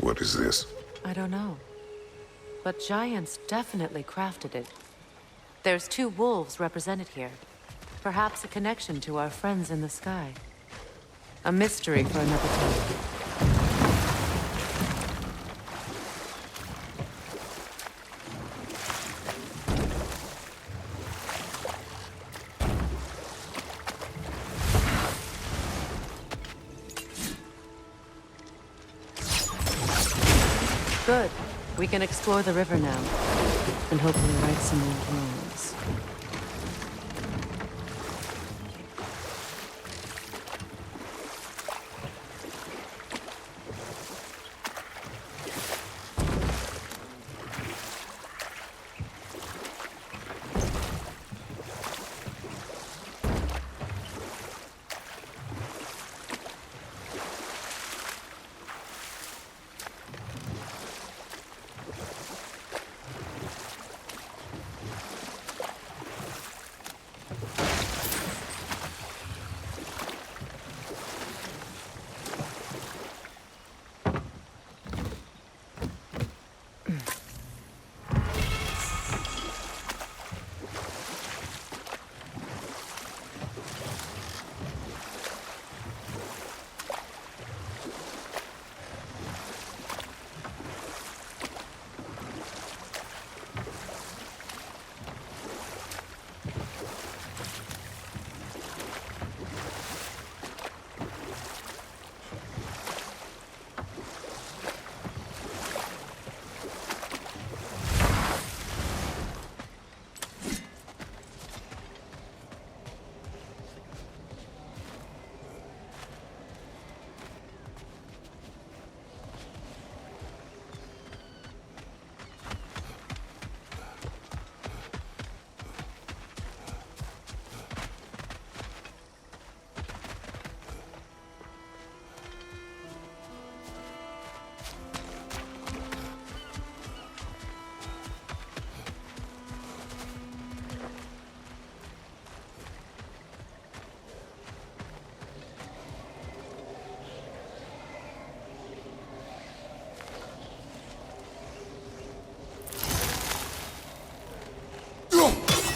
What is this? I don't know. But giants definitely crafted it. There's two wolves represented here. Perhaps a connection to our friends in the sky. A mystery for another time. Good. We can explore the river now, and hopefully right some old wrongs.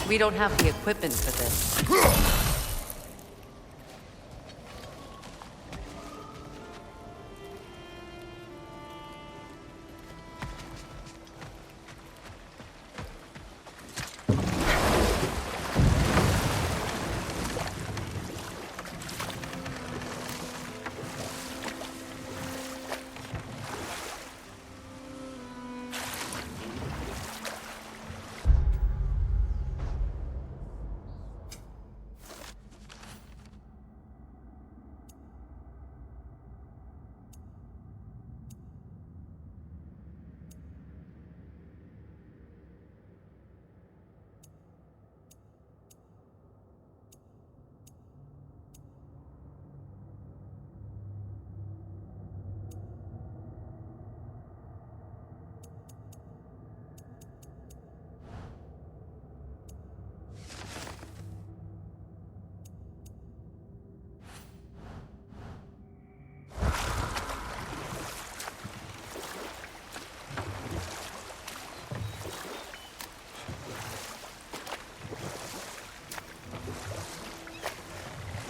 We don't have the equipment for this.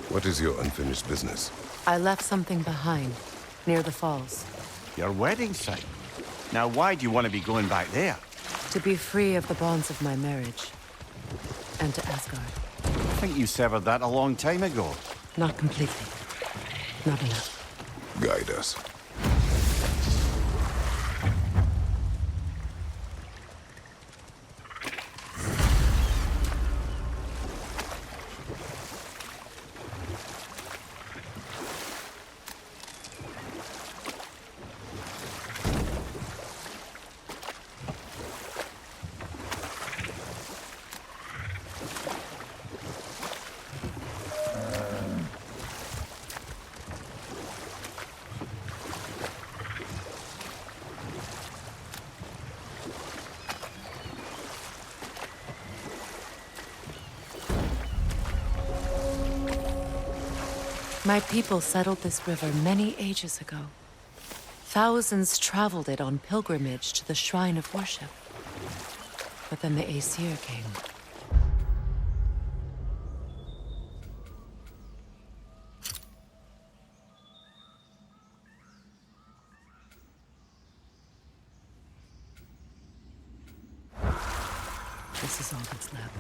What is your unfinished business? I left something behind, near the falls. Your wedding site? Now why do you want to be going back there? To be free of the bonds of my marriage. And to Asgard. I think you severed that a long time ago. Not completely. Not enough. Guide us. My people settled this river many ages ago. Thousands traveled it on pilgrimage to the shrine of worship. But then the Aesir came. This is all that's left.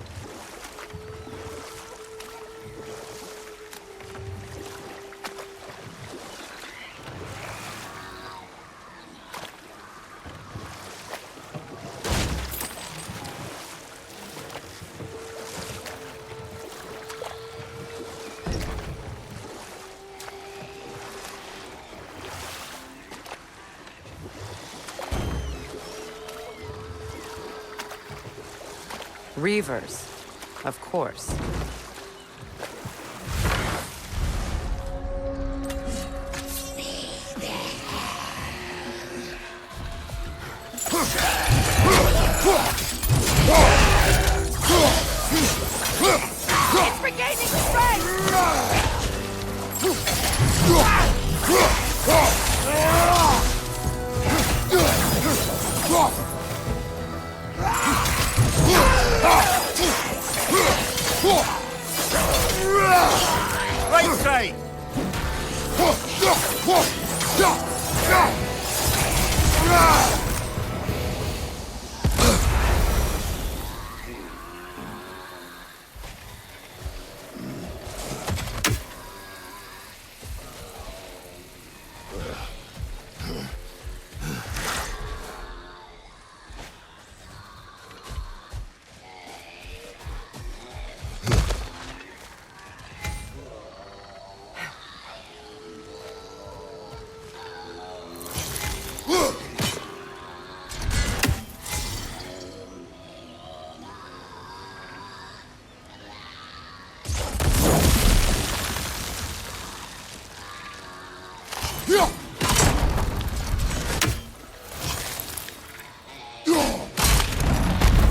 Reavers, of course. It's regaining strength! Right straight!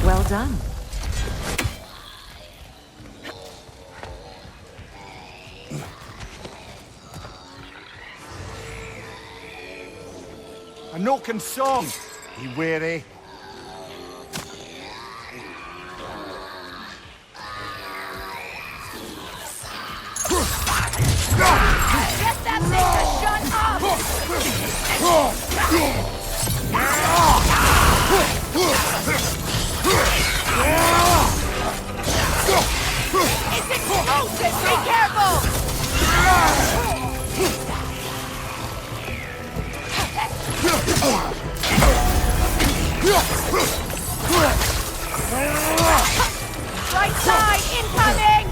Well done. A Norcan song! You weary? Get that thing to shut up! It's explosive! Be careful! Right side incoming!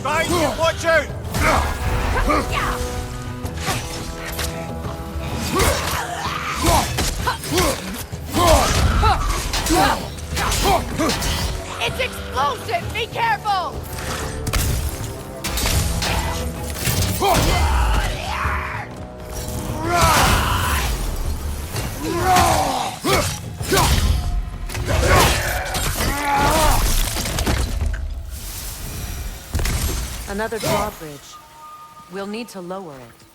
Right, watch out! It's explosive! Be careful! Another drawbridge. We'll need to lower it.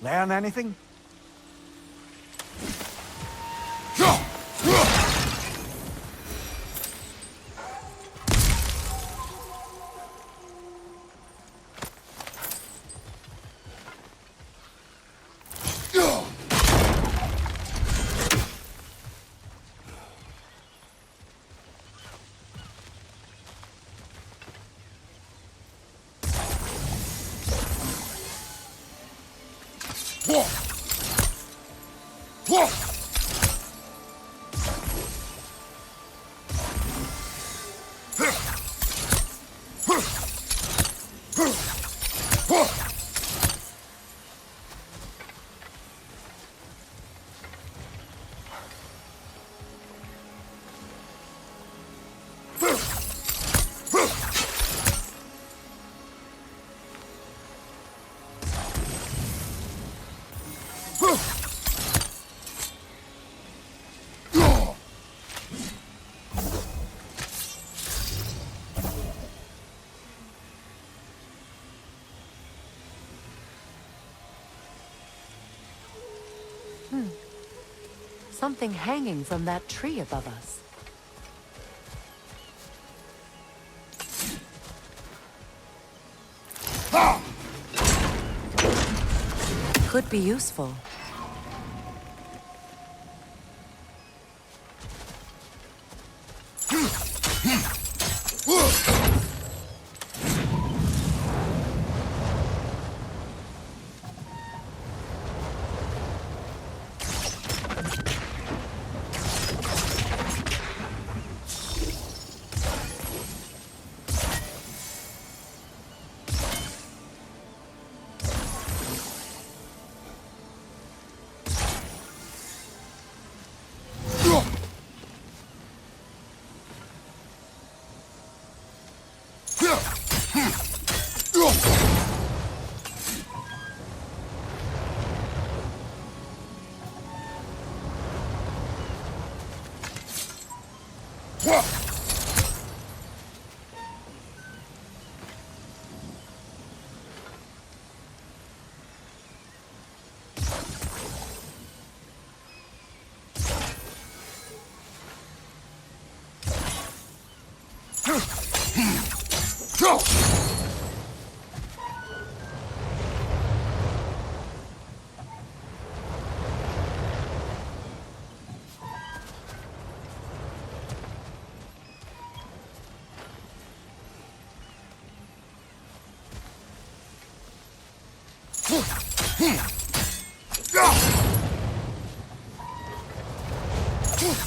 Learn anything? Something hanging from that tree above us. Could be useful.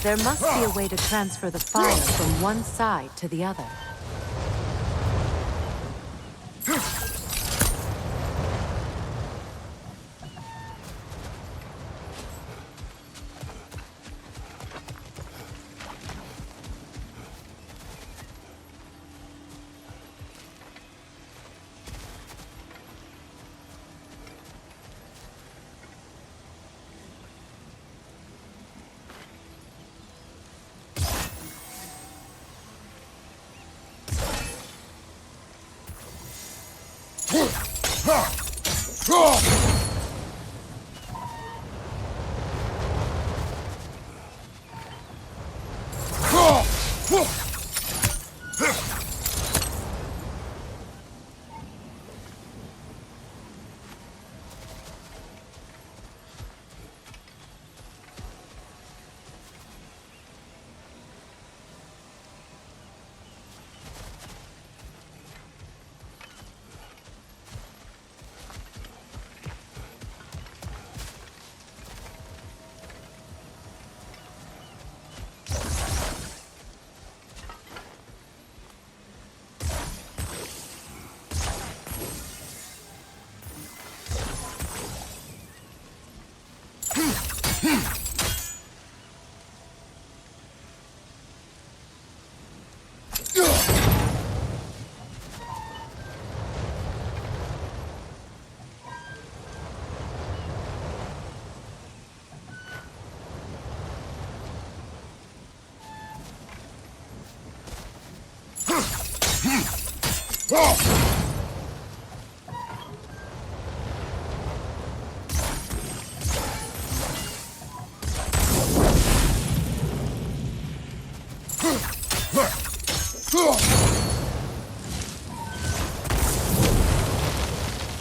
There must be a way to transfer the fire from one side to the other.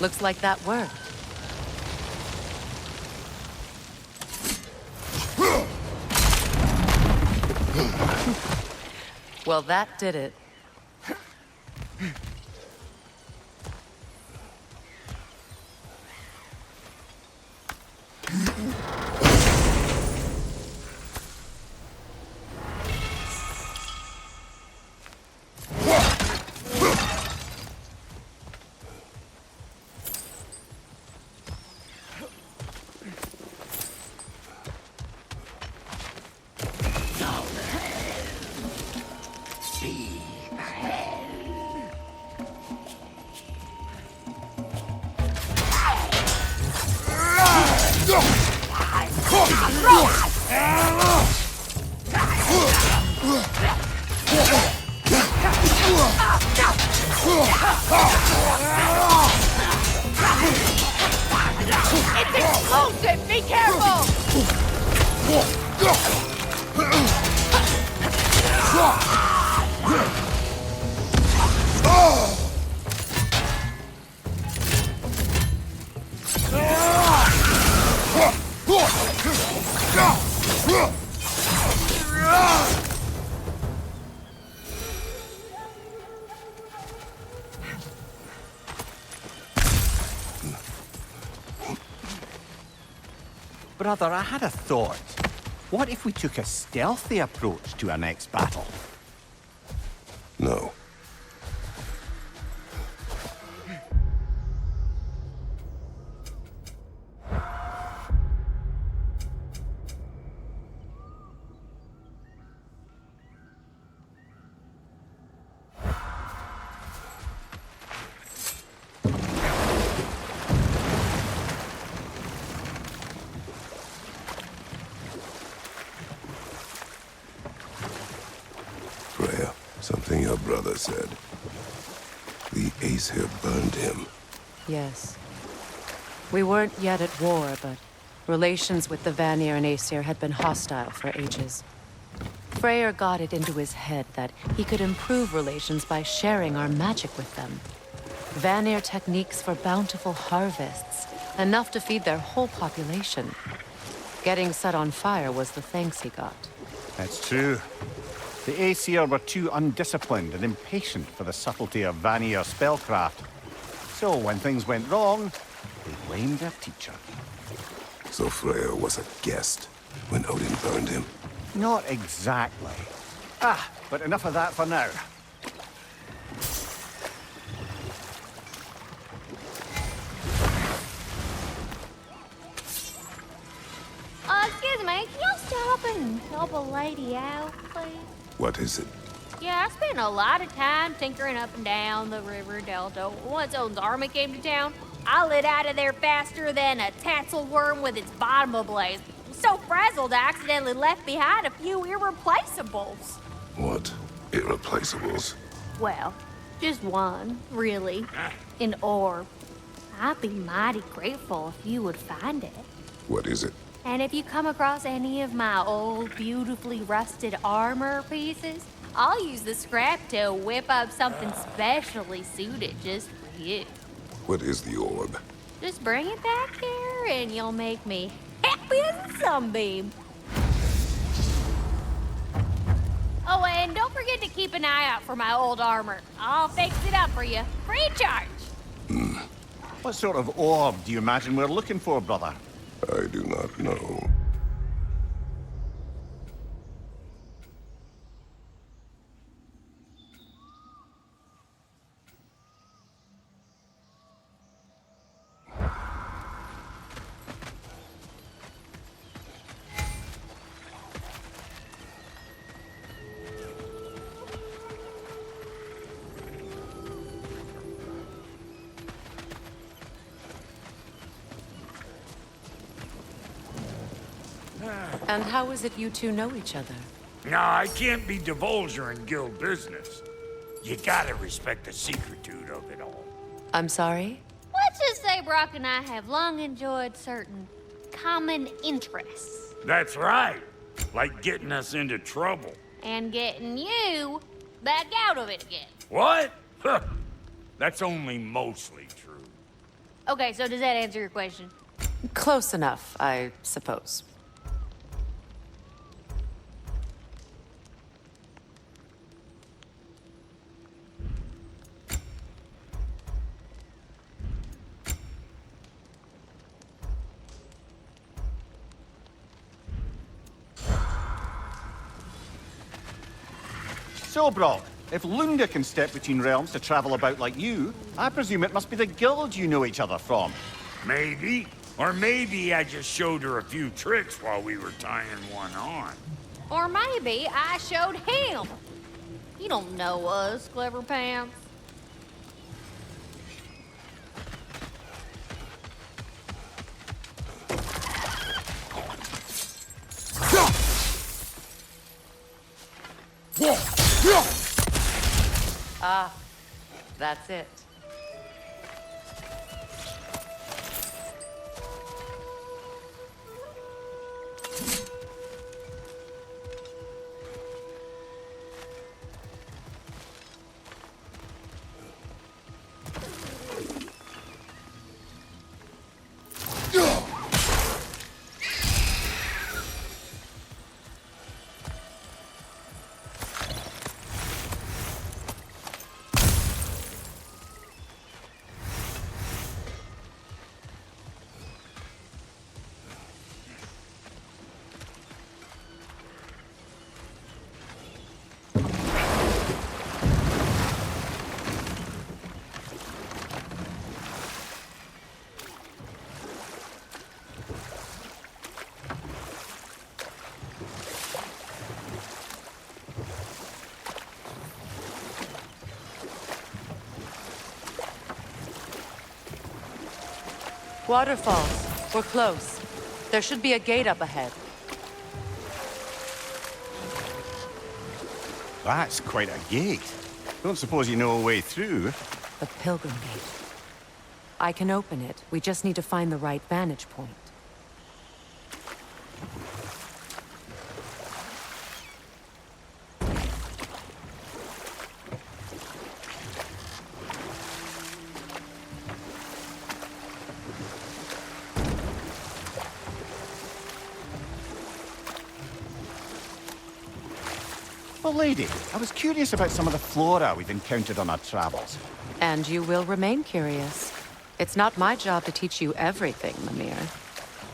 Looks like that worked. Well, that did it. explosive! Be careful! Brother, I had a thought. What if we took a stealthy approach to our next battle? No. Freya, something your brother said. The Aesir burned him. Yes. We weren't yet at war, but relations with the Vanir and Aesir had been hostile for ages. Freyr got it into his head that he could improve relations by sharing our magic with them. Vanir techniques for bountiful harvests, enough to feed their whole population. Getting set on fire was the thanks he got. That's true. The Aesir were too undisciplined and impatient for the subtlety of Vanir spellcraft. So when things went wrong, they blamed their teacher. So Freya was a guest when Odin burned him. Not exactly. But enough of that for now. Excuse me, can you stop and help a lady out, please? What is it? Yeah, I spent a lot of time tinkering up and down the river delta. Once Odin's army came to town, I lit out of there faster than a tassel worm with its bottom ablaze. So frazzled, I accidentally left behind a few irreplaceables. What? Irreplaceables? Well, just one, really. An orb. I'd be mighty grateful if you would find it. What is it? And if you come across any of my old, beautifully rusted armor pieces, I'll use the scrap to whip up something specially suited just for you. What is the orb? Just bring it back here and you'll make me happy as a sunbeam. Oh, and don't forget to keep an eye out for my old armor. I'll fix it up for you, free of charge. What sort of orb do you imagine we're looking for, brother? I do not know. And how is it you two know each other? No, I can't be divulging guild business. You gotta respect the secretude of it all. I'm sorry? Let's just say Brock and I have long enjoyed certain common interests. That's right. Like getting us into trouble. And getting you back out of it again. What? Huh. That's only mostly true. Okay, so does that answer your question? Close enough, I suppose. So, Brock, if Lunda can step between realms to travel about like you, I presume it must be the guild you know each other from. Maybe. Or maybe I just showed her a few tricks while we were tying one on. Or maybe I showed him. You don't know us, Clever Pants. Ah, that's it. Waterfalls. We're close. There should be a gate up ahead. That's quite a gate. Don't suppose you know a way through? The Pilgrim Gate. I can open it. We just need to find the right vantage point. Well, lady, I was curious about some of the flora we've encountered on our travels. And you will remain curious. It's not my job to teach you everything, Mimir.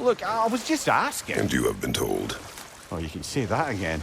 Look, I was just asking. And you have been told. Oh, you can say that again.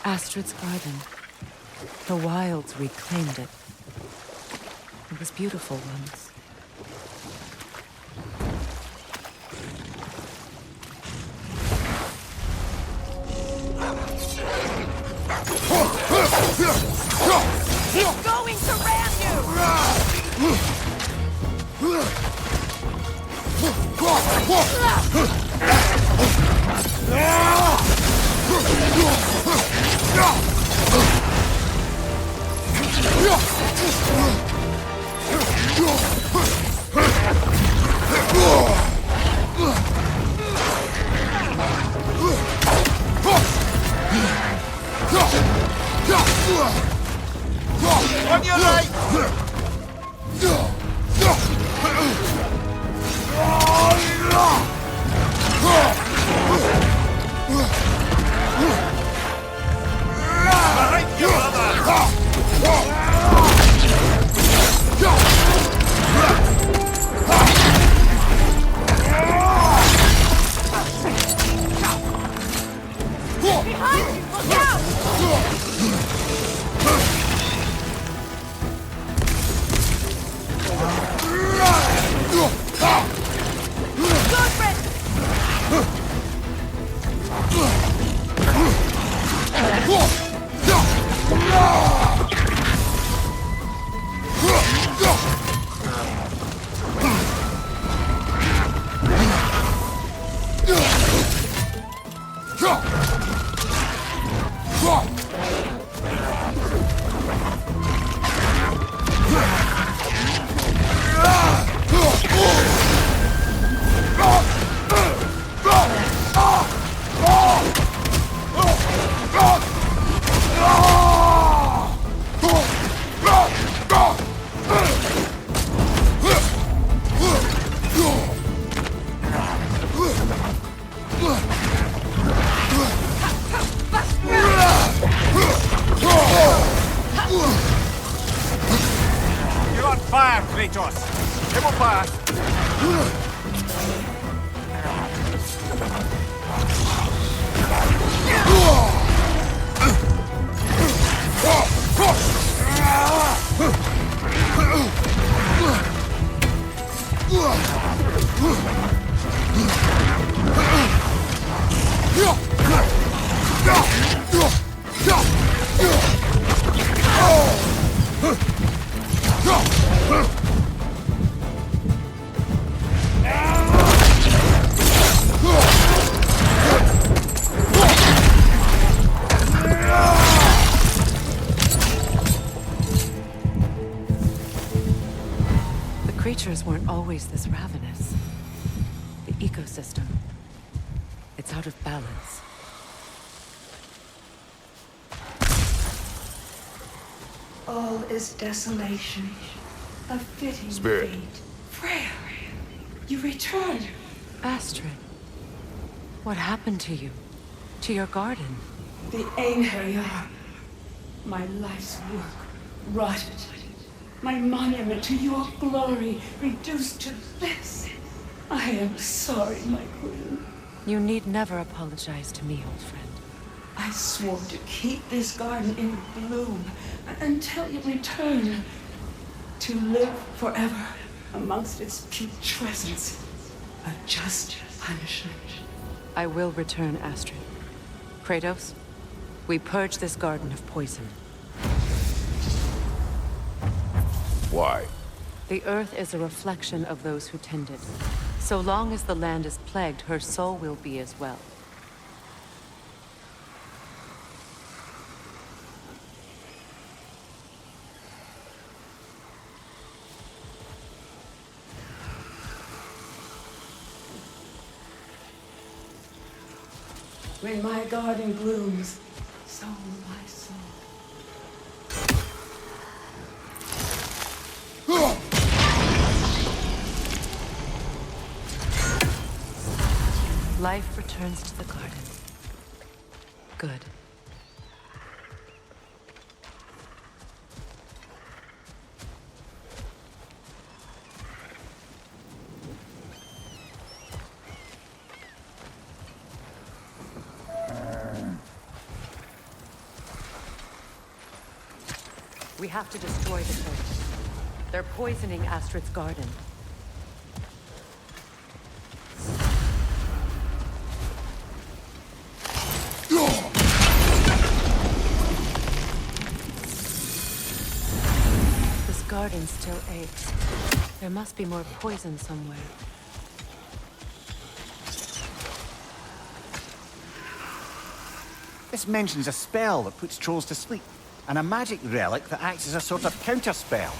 Astrid's garden. The wilds reclaimed it. It was beautiful once. He's going to ram On your right! Behind you, behind you! Look out! You're on fire, Kratos! It will pass! Creatures weren't always this ravenous. The ecosystem, it's out of balance. all is desolation. A fitting Spirit. fate. Freya, you return. Astrid, what happened to you? To your garden? The Einherjar. My life's work rotted. My monument to your glory reduced to this. I am sorry, my queen. You need never apologize to me, old friend. I swore to keep this garden in bloom until you return. To live forever amongst its putrescence. A just punishment. I will return, Astrid. Kratos, we purge this garden of poison. Why? The earth is a reflection of those who tend it. So long as the land is plagued, her soul will be as well. When my garden blooms, so will my soul. Life returns to the garden. Good. We have to destroy the place. They're poisoning Astrid's garden. This garden still aches. There must be more poison somewhere. This mentions a spell that puts trolls to sleep, and a magic relic that acts as a sort of counterspell.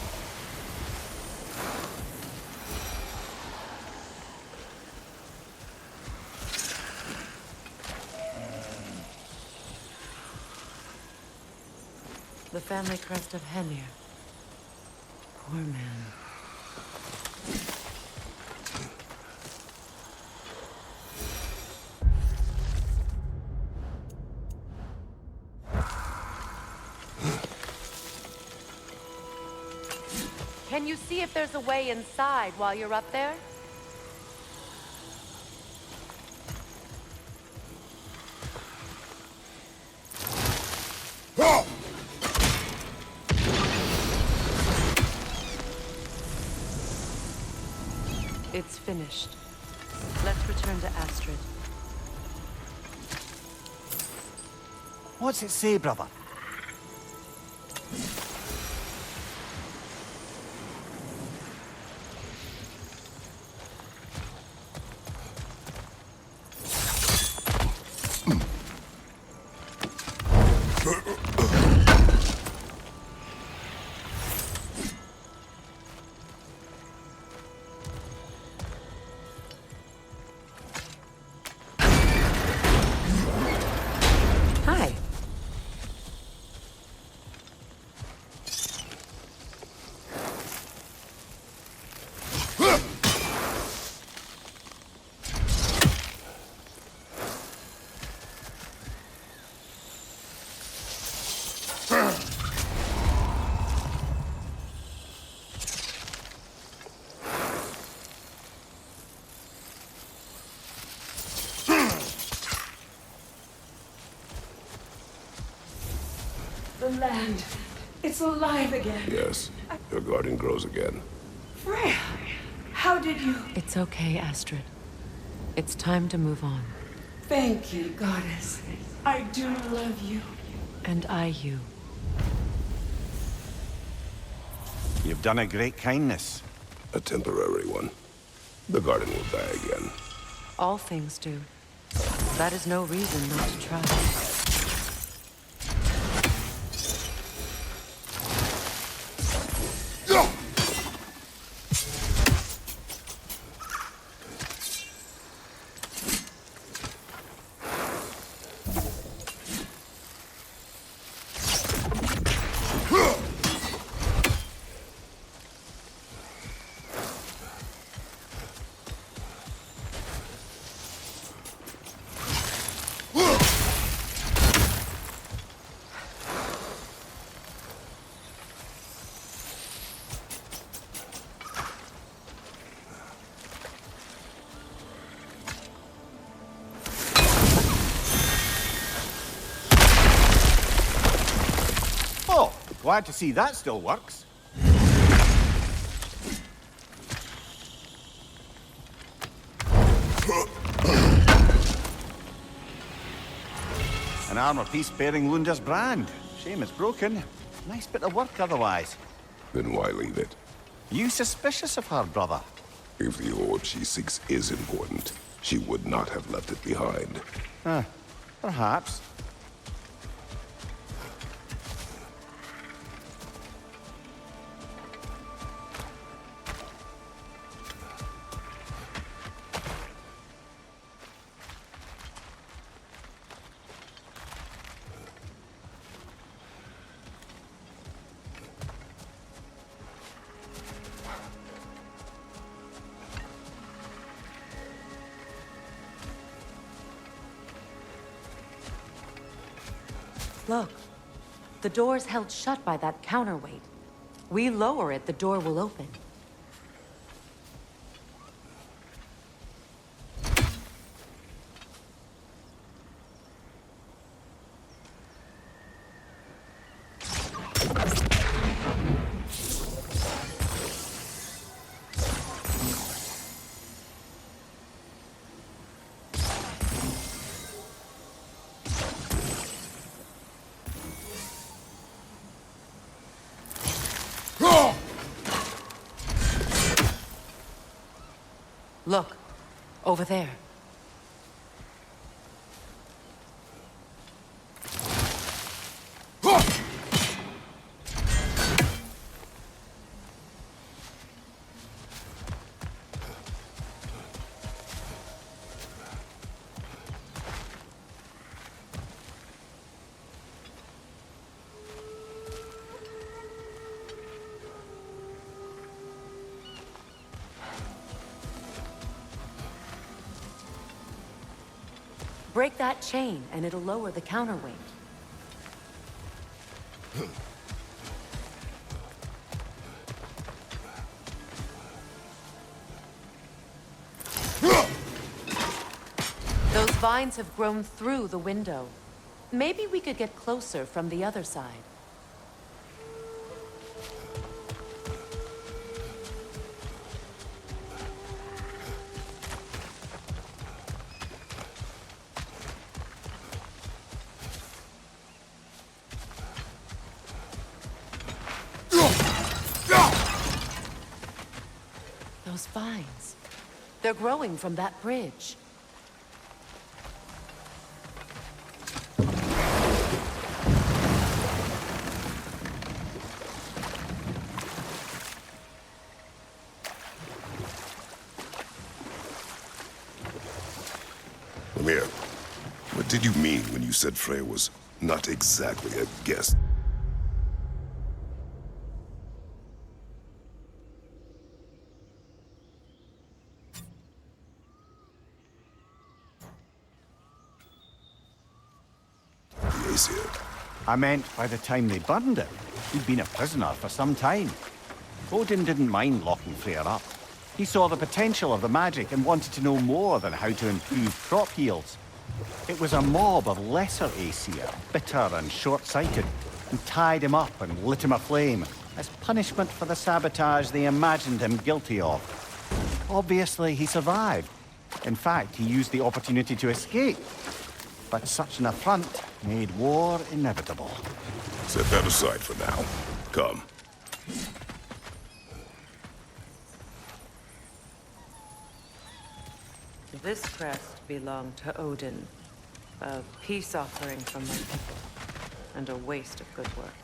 The family crest of Hemir. Poor man. Can you see if there's a way inside while you're up there? It's finished. Let's return to Astrid. What's it say, brother? Hi. The land. It's alive again. Yes. Your garden grows again. Freya, how did you... It's okay, Astrid. It's time to move on. Thank you, goddess. I do love you. And I you. You've done a great kindness. A temporary one. The garden will die again. All things do. That is no reason not to try. Glad to see that still works. An armor piece bearing Lunda's brand. Shame it's broken. Nice bit of work otherwise. Then why leave it? You suspicious of her, brother? If the orb she seeks is important, she would not have left it behind. Perhaps. Look, the door's held shut by that counterweight. We lower it, the door will open. Look, over there. Break that chain, and it'll lower the counterweight. Those vines have grown through the window. Maybe we could get closer from the other side. Those vines. They're growing from that bridge. Lemire, what did you mean when you said Frey was not exactly a guest? I meant by the time they burned it, he'd been a prisoner for some time. Odin didn't mind locking Frey up. He saw the potential of the magic and wanted to know more than how to improve crop yields. It was a mob of lesser Aesir, bitter and short-sighted, who tied him up and lit him aflame as punishment for the sabotage they imagined him guilty of. Obviously, he survived. In fact, he used the opportunity to escape. But such an affront made war inevitable. Set that aside for now. Come. This crest belonged to Odin. A peace offering from my people. And a waste of good work.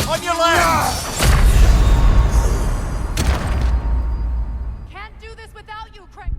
On your left! Can't do this without you, Craig.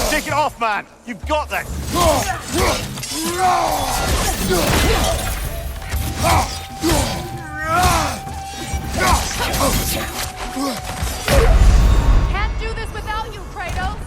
Take it off, man! You've got this! Can't do this without you, Kratos!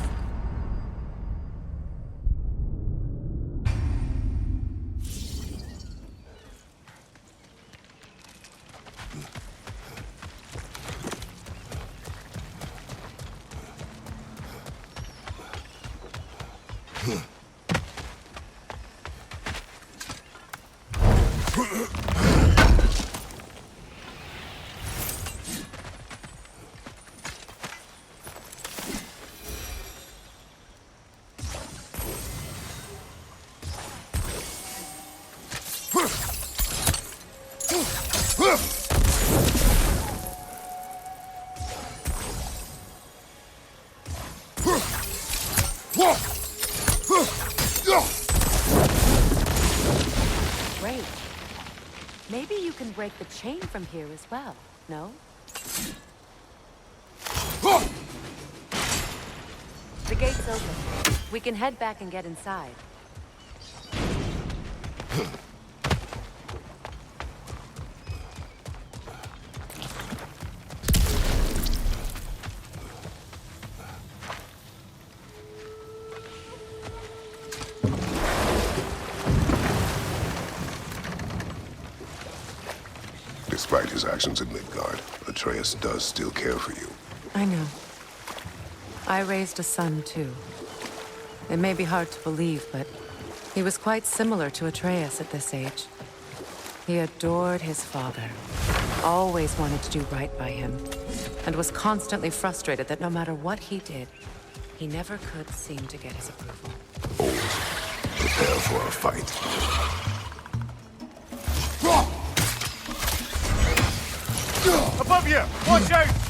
Great. Maybe you can break the chain from here as well, no? The gate's open. We can head back and get inside. Despite his actions in Midgard, Atreus does still care for you. I know. I raised a son, too. It may be hard to believe, but he was quite similar to Atreus at this age. He adored his father, always wanted to do right by him, and was constantly frustrated that no matter what he did, he never could seem to get his approval. Always prepare for a fight. Above you! Watch out!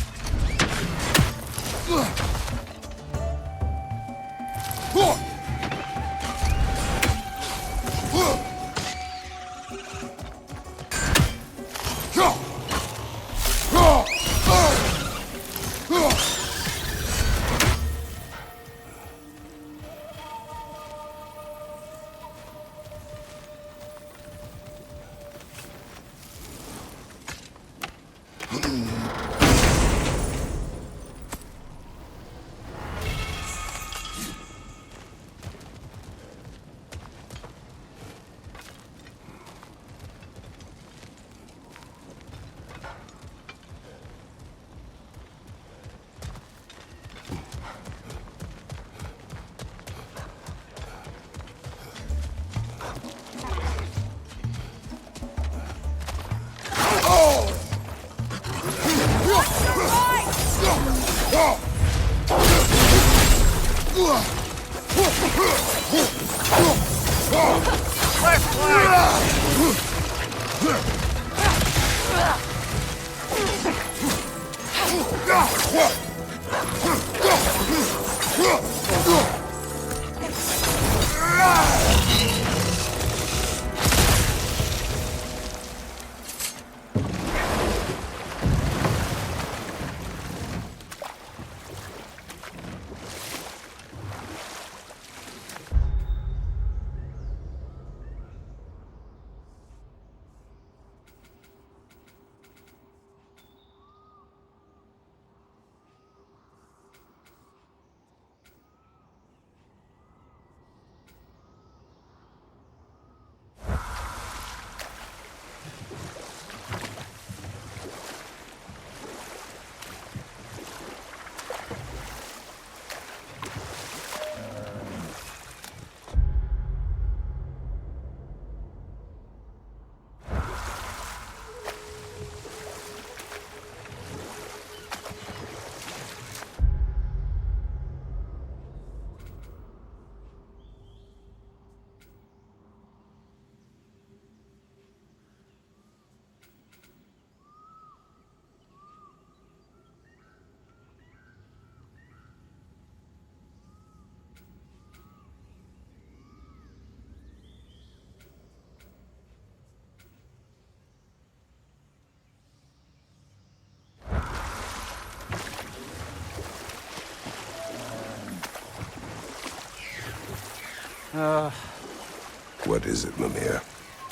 What is it, Mimir?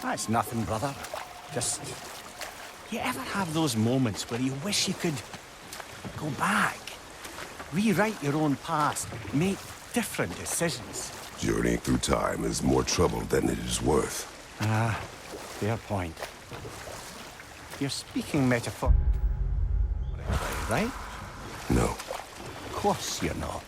That's nothing, brother. Just... You ever have those moments where you wish you could go back? Rewrite your own past, make different decisions? Journeying through time is more trouble than it is worth. Fair point. You're speaking metaphor... right? No. Of course you're not.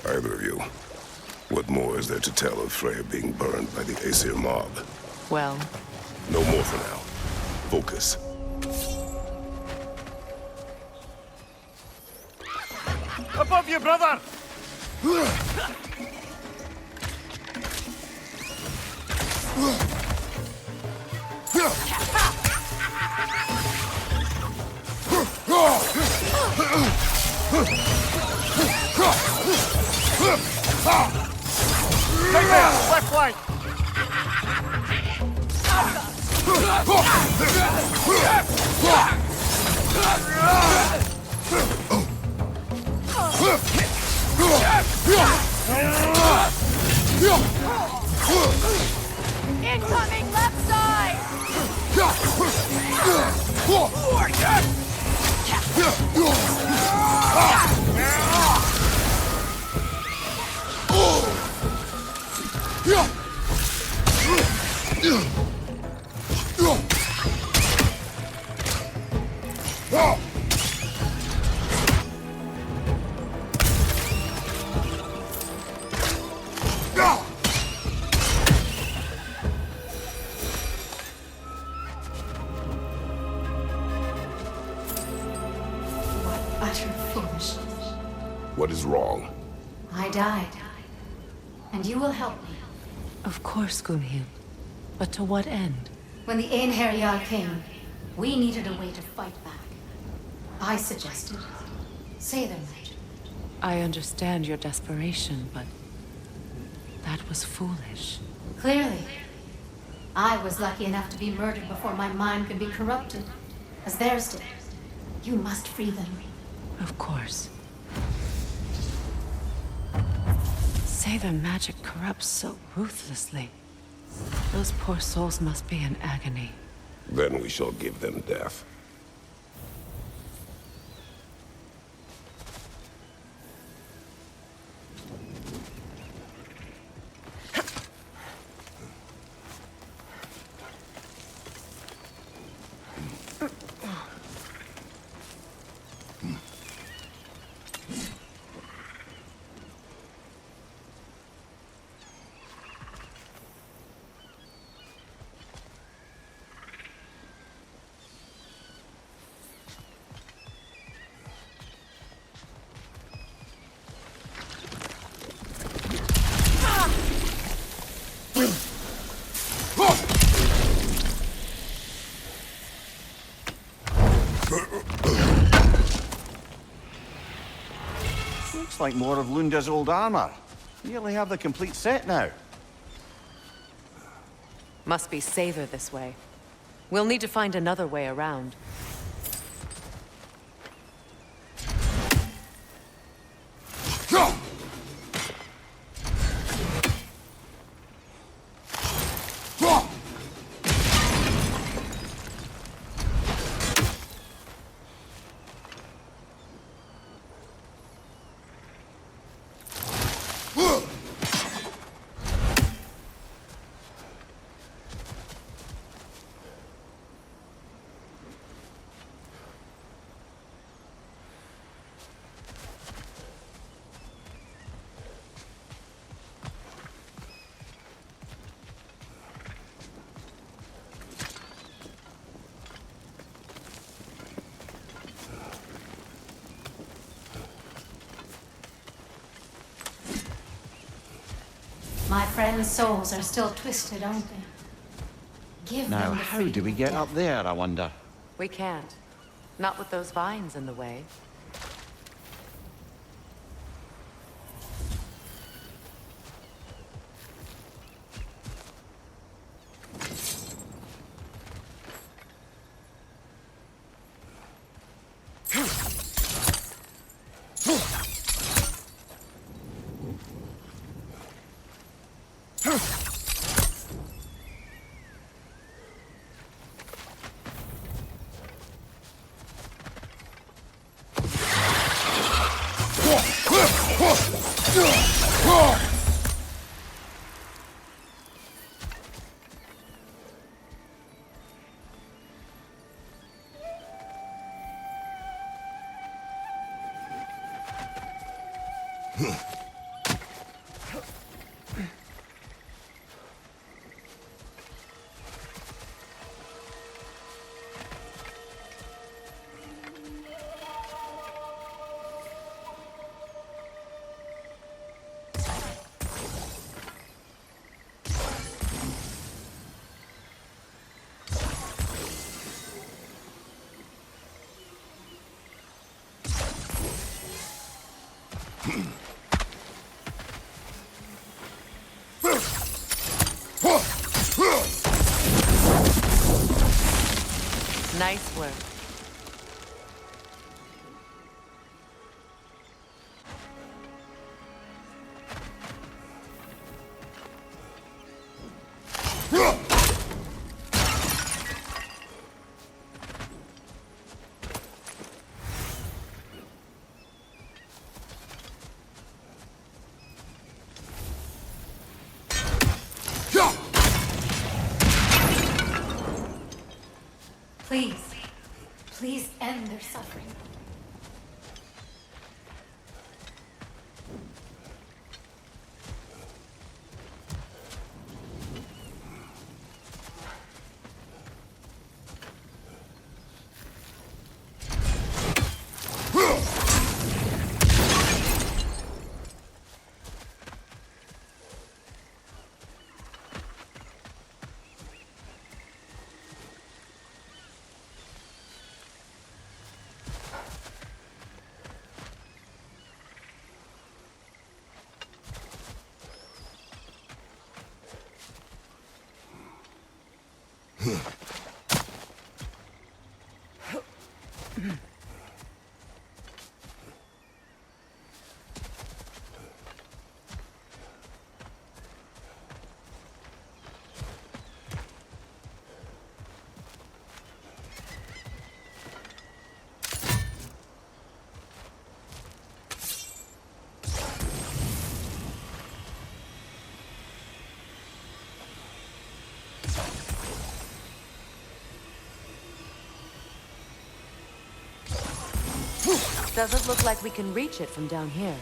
Either of you. What more is there to tell of Frey being burned by the Aesir mob? Well, No more for now. Focus. Above you, brother! Right there, left flank! Incoming left side! Utter foolishness. What is wrong? I died. And you will help me. of course, Gunhild. But to what end? When the Einherjar came, we needed a way to fight back. I suggested, say their magic. I understand your desperation, but that was foolish. Clearly. I was lucky enough to be murdered before my mind could be corrupted, as theirs did. You must free them. Of course. Say their magic corrupts so ruthlessly. Those poor souls must be in agony. Then we shall give them death. Looks like more of Lunda's old armor. Nearly have the complete set now. Must be safer this way. We'll need to find another way around. My friends' souls are still twisted, aren't they? Give Now, them the how do we freedom get of up death. there, I wonder? We can't. Not with those vines in the way. Nice work. Please, please end their suffering. Doesn't look like we can reach it from down here.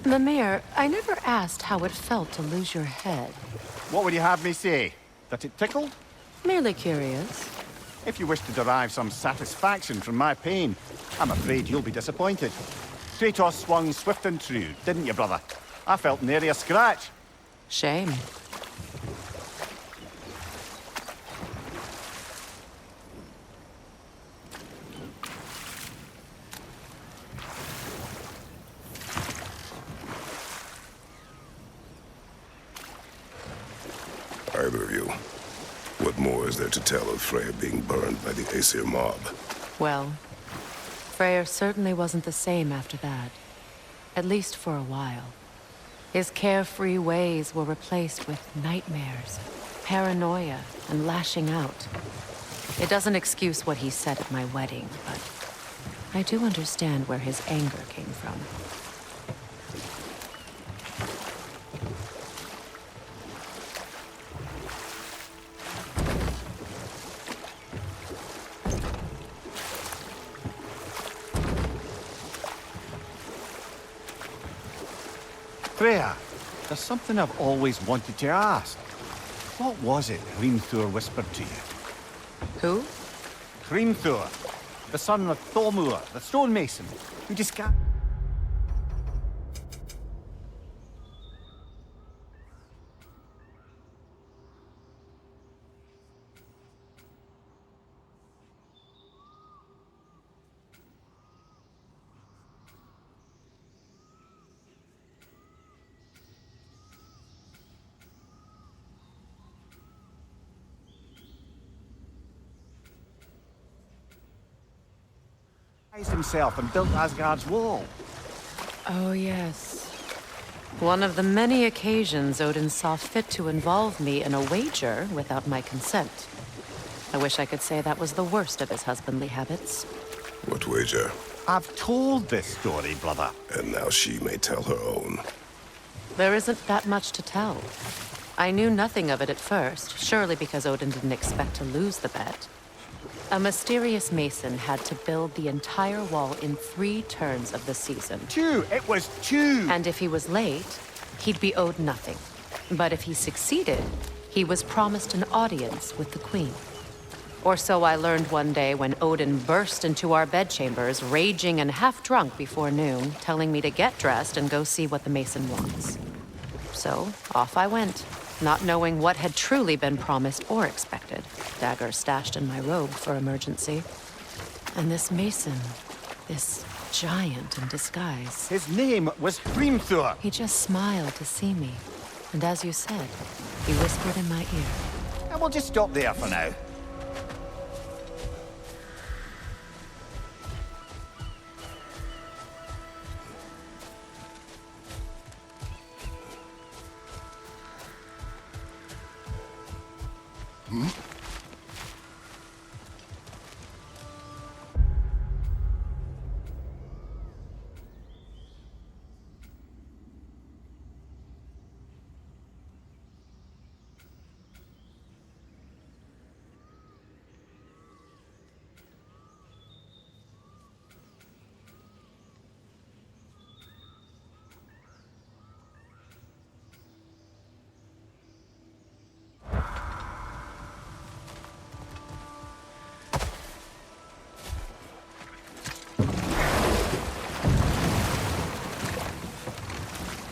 Mimir, I never asked how it felt to lose your head. What would you have me say? That it tickled? Merely curious. If you wish to derive some satisfaction from my pain, I'm afraid you'll be disappointed. Kratos swung swift and true, didn't you, brother? I felt nary a scratch. Shame. Either of you. What more is there to tell of Frey being burned by the Aesir mob? Well, Freyr certainly wasn't the same after that. At least for a while. His carefree ways were replaced with nightmares, paranoia, and lashing out. It doesn't excuse what he said at my wedding, but I do understand where his anger came from. Freya, there's something I've always wanted to ask. What was it Hrimthur whispered to you? Who? Hrimthur, the son of Thormur, the stonemason, who disguised... himself and built Asgard's wall. Oh, yes. One of the many occasions Odin saw fit to involve me in a wager without my consent. I wish I could say that was the worst of his husbandly habits. What wager? I've told this story, brother. And now she may tell her own. There isn't that much to tell. I knew nothing of it at first, surely because Odin didn't expect to lose the bet. A mysterious mason had to build the entire wall in 3 turns of the season. 2! It was 2! And if he was late, he'd be owed nothing. But if he succeeded, he was promised an audience with the queen. Or so I learned one day when Odin burst into our bedchambers, raging and half drunk before noon, telling me to get dressed and go see what the mason wants. So off I went, not knowing what had truly been promised or expected, dagger stashed in my robe for emergency. And this mason, this giant in disguise, His name was Hrimthur. he just smiled to see me. And as you said, he whispered in my ear. And we'll just stop there for now.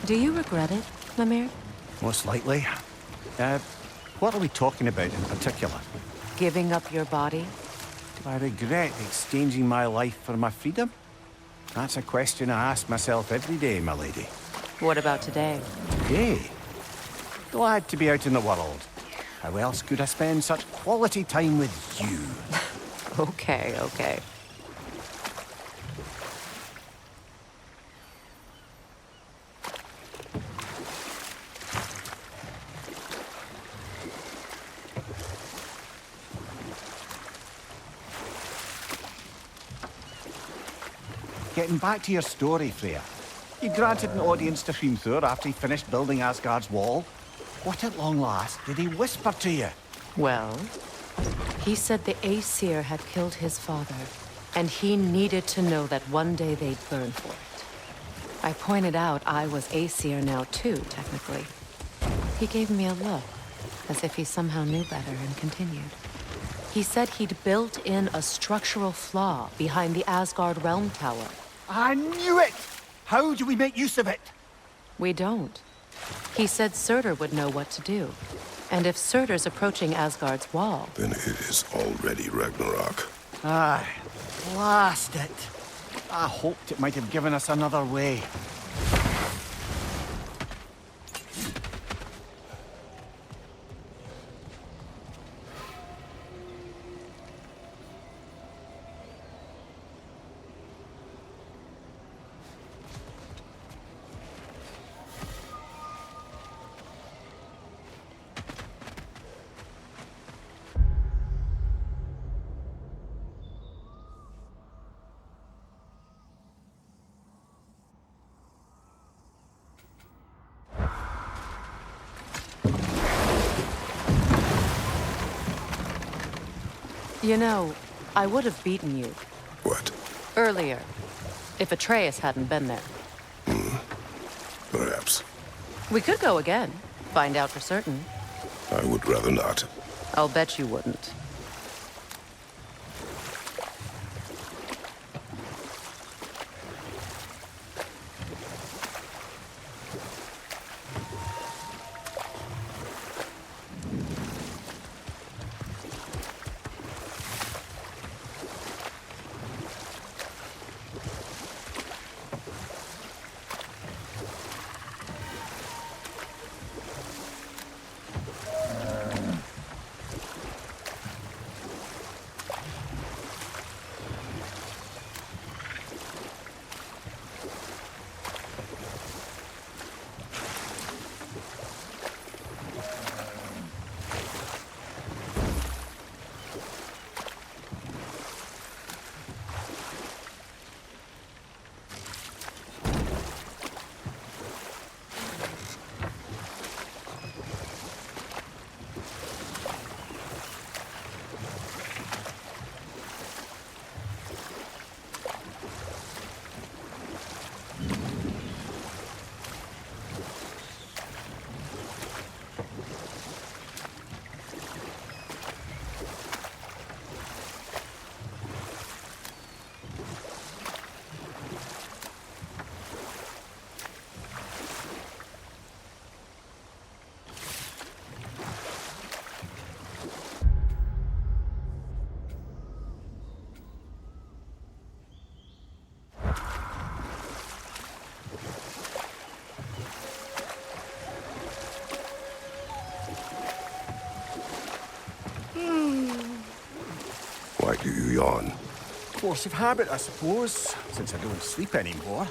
Do you regret it, Mimir? Most likely. What are we talking about in particular? Giving up your body? Do I regret exchanging my life for my freedom? That's a question I ask myself every day, my lady. What about today? Hey, glad to be out in the world. How else could I spend such quality time with you? Okay, okay. Getting back to your story, Freya. You granted an audience to Hrimthur after he finished building Asgard's wall. What at long last did he whisper to you? Well, he said the Aesir had killed his father, and he needed to know that one day they'd burn for it. I pointed out I was Aesir now too, technically. He gave me a look, as if he somehow knew better, and continued. He said he'd built in a structural flaw behind the Asgard realm tower. I knew it! How do we make use of it? We don't. He said Surtur would know what to do. And if Surtur's approaching Asgard's wall... Then it is already Ragnarok. Aye, blast it. I hoped it might have given us another way. You know, I would have beaten you What? earlier, if Atreus hadn't been there. Perhaps. We could go again. Find out for certain. I would rather not. I'll bet you wouldn't. Why do you yawn? Force of habit, I suppose, since I don't sleep anymore.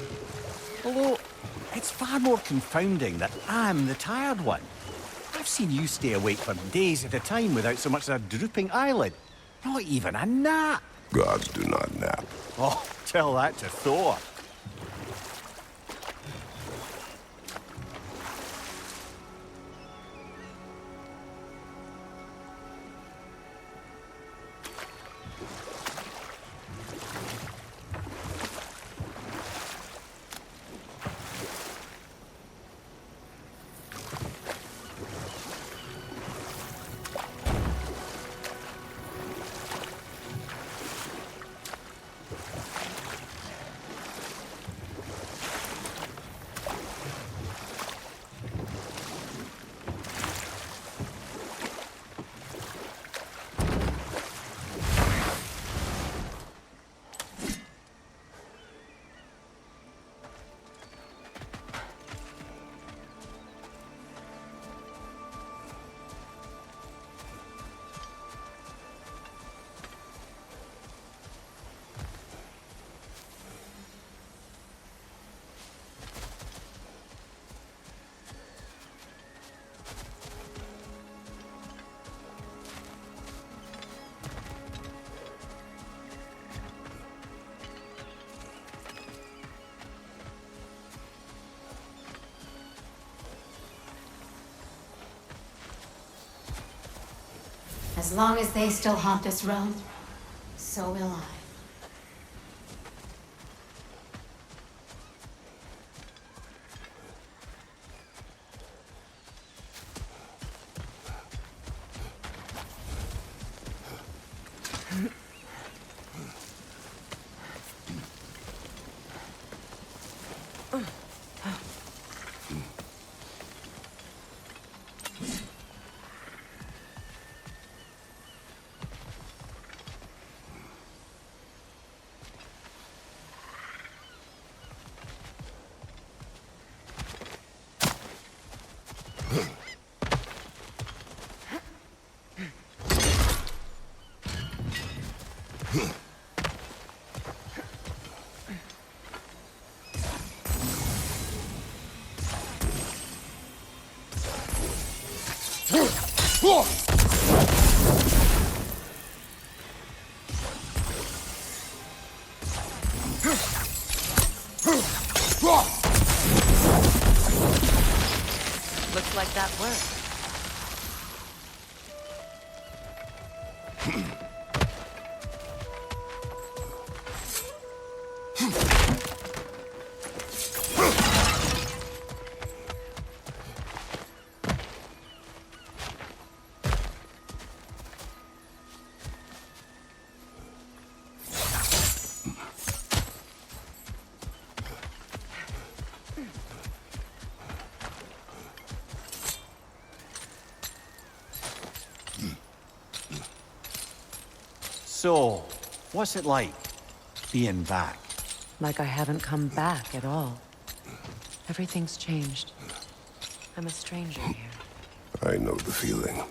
Although, it's far more confounding that I'm the tired one. I've seen you stay awake for days at a time without so much as a drooping eyelid. Not even a nap. Gods do not nap. Oh, tell that to Thor. As long as they still haunt this realm, so will I. Looks like that worked. So, what's it like, being back? Like I haven't come back at all. Everything's changed. I'm a stranger here. I know the feeling.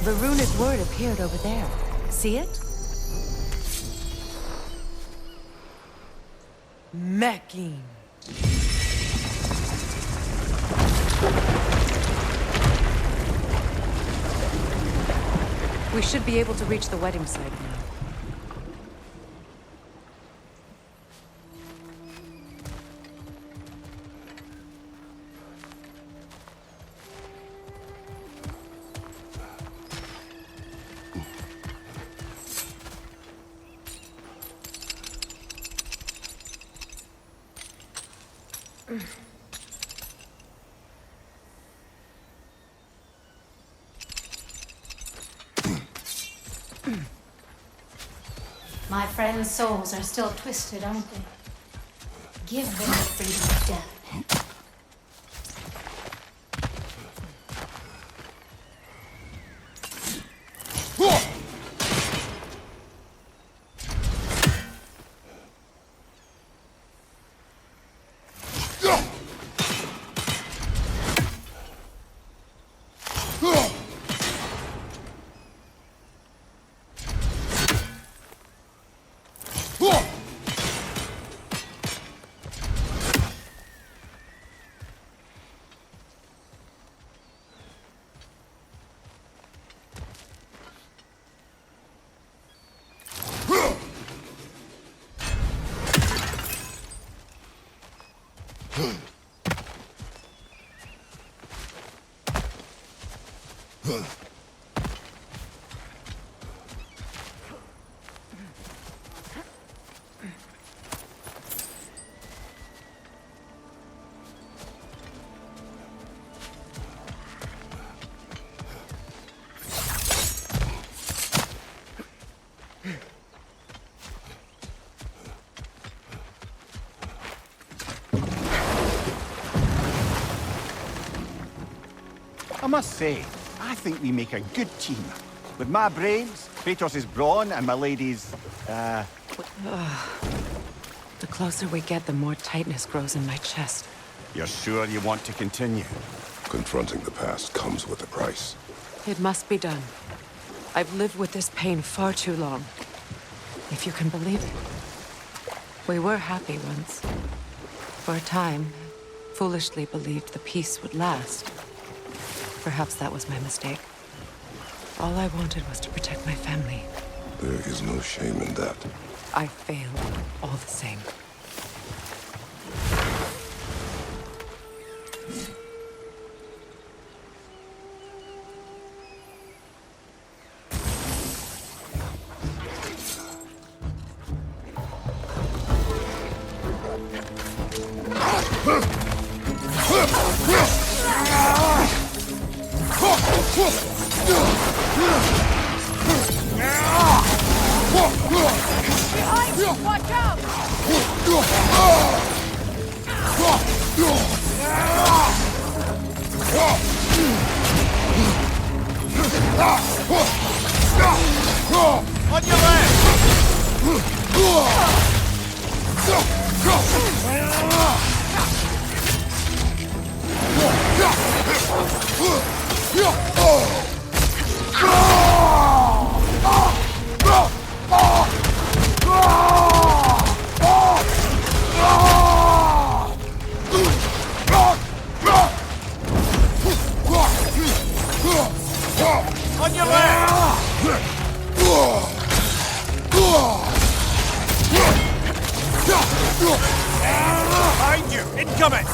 The runic word appeared over there. See it? Mekin. We should be able to reach the wedding site now. My friends' souls are still twisted, aren't they? Give them the freedom of death. I must say, I think we make a good team. With my brains, Kratos' brawn, and my lady's, The closer we get, the more tightness grows in my chest. You're sure you want to continue? Confronting the past comes with a price. It must be done. I've lived with this pain far too long. If you can believe it. We were happy once. For a time, foolishly believed the peace would last. Perhaps that was my mistake. All I wanted was to protect my family. There is no shame in that. I failed, all the same. Watch out! On your left! On your left! Behind you! Incoming!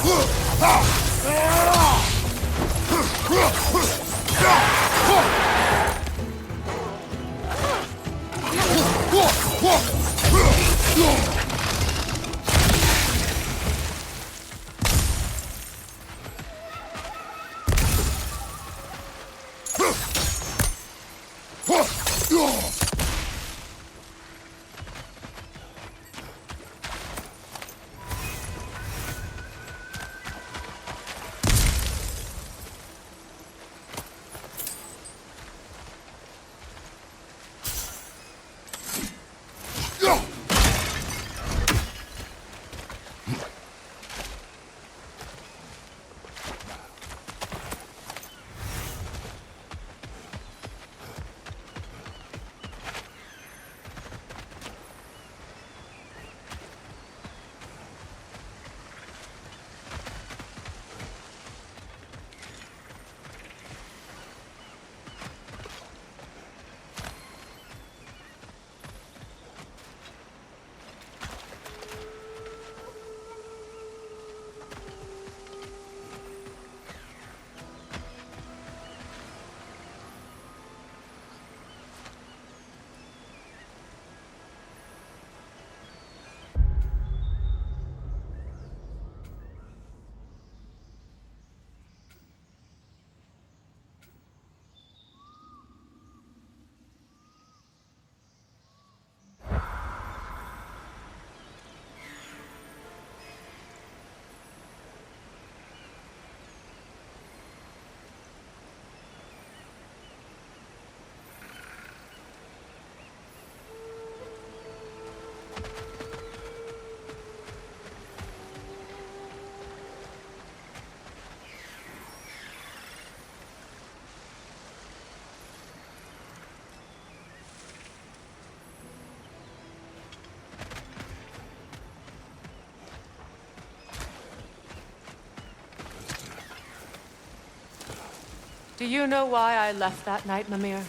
Do you know why I left that night, Mimir?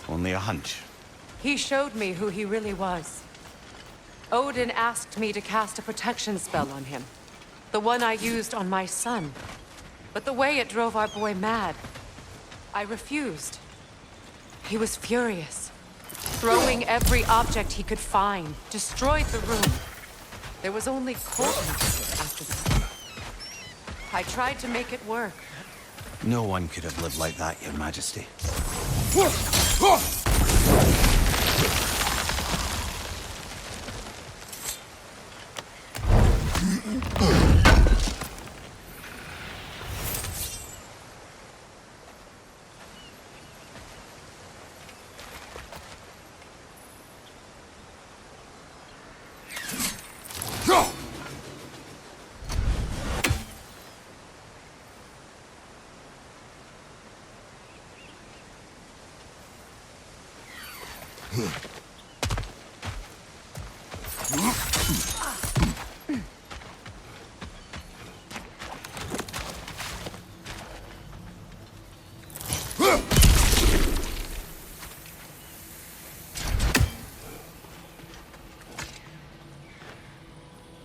Only a hunch. He showed me who he really was. Odin asked me to cast a protection spell on him. The one I used on my son. But the way it drove our boy mad, I refused. He was furious, throwing every object he could find, destroyed the room. There was only coldness after that. I tried to make it work. No one could have lived like that, Your Majesty.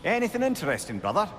Anything interesting, brother?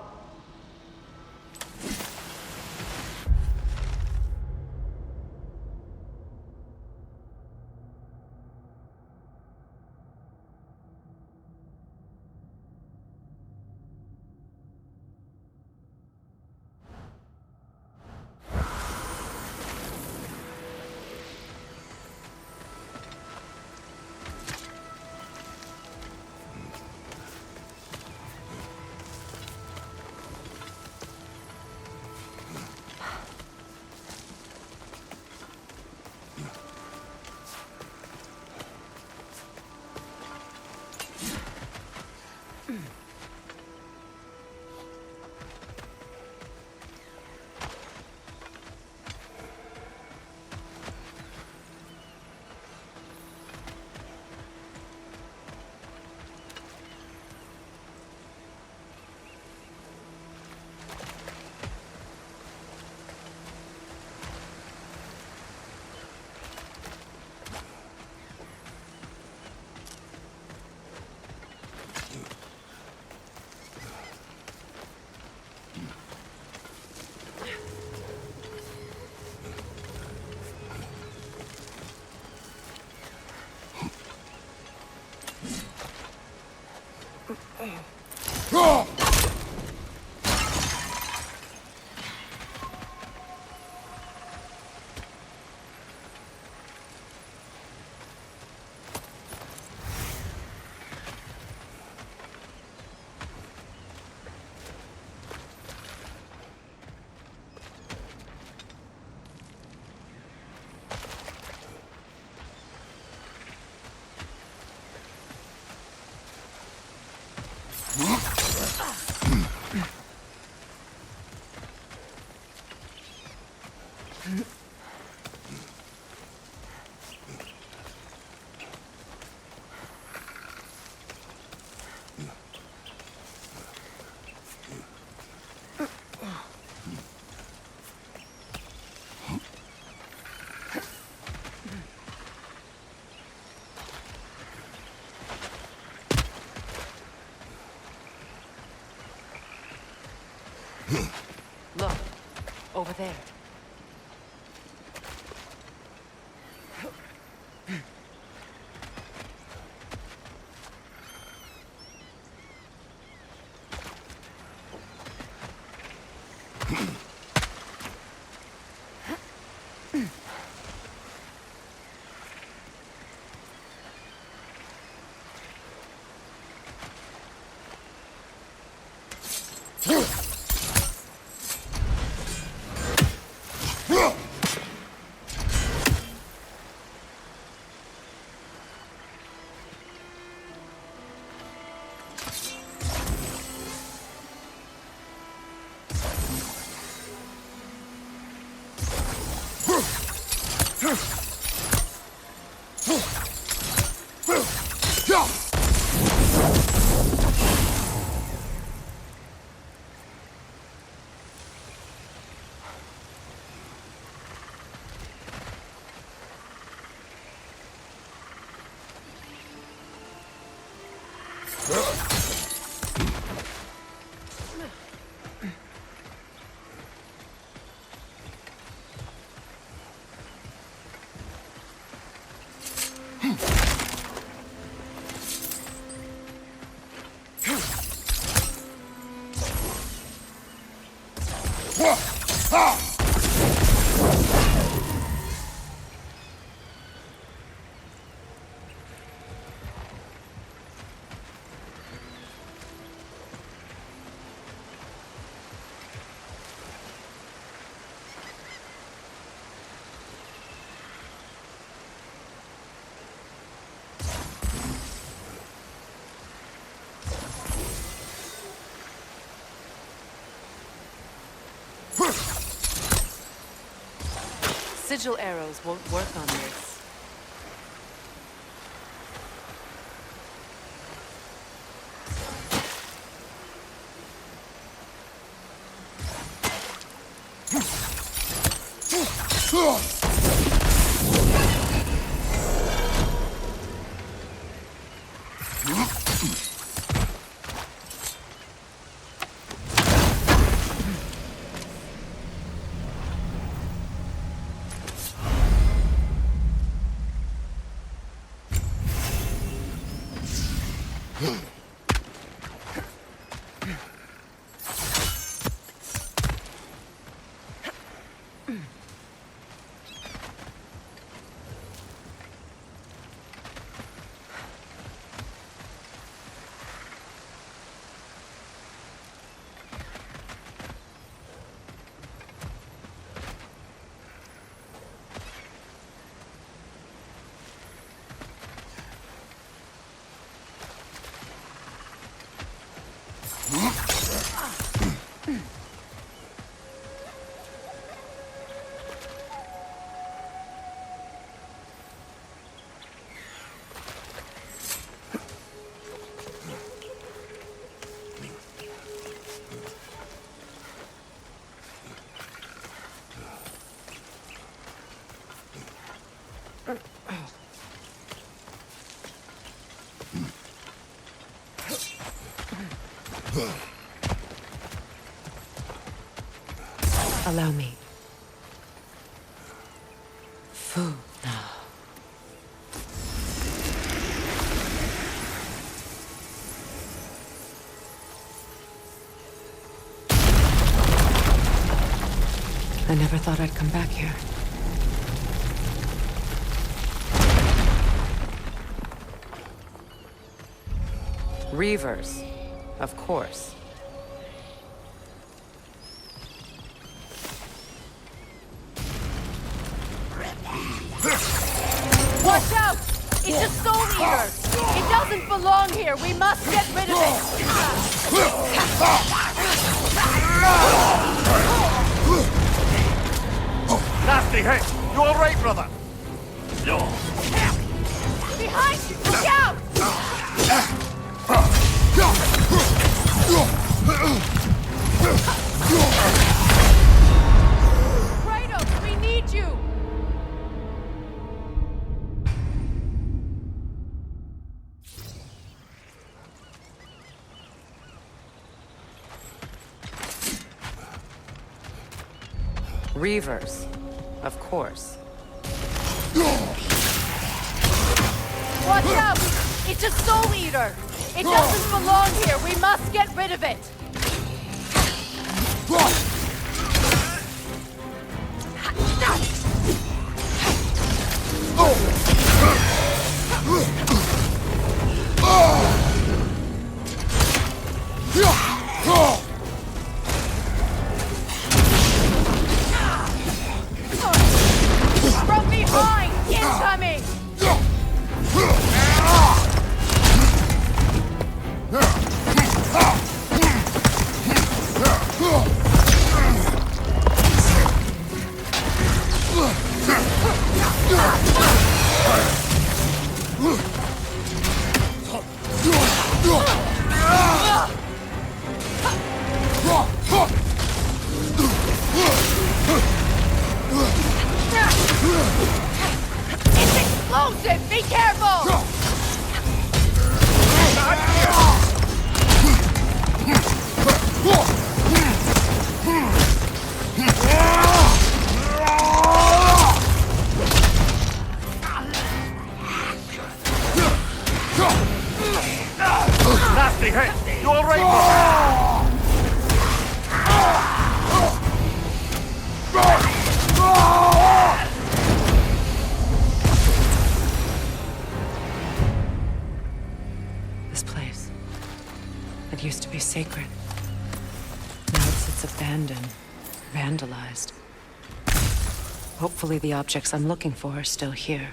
Look, over there. sigil arrows won't work on this. Allow me. Food now. I never thought I'd come back here. Reavers, of course. Watch out! It's a soul eater! It doesn't belong here! We must get rid of it! Nasty hit! You all right, brother? Behind you! Look out! Kratos, we need you! Reavers, of course. Watch out! It's a soul eater! It doesn't belong here! We must get rid of it! From behind! Incoming! It's explosive! Be careful! Nasty hit! You all right, brother? This place. It used to be sacred. Now it sits abandoned, vandalized. Hopefully the objects I'm looking for are still here.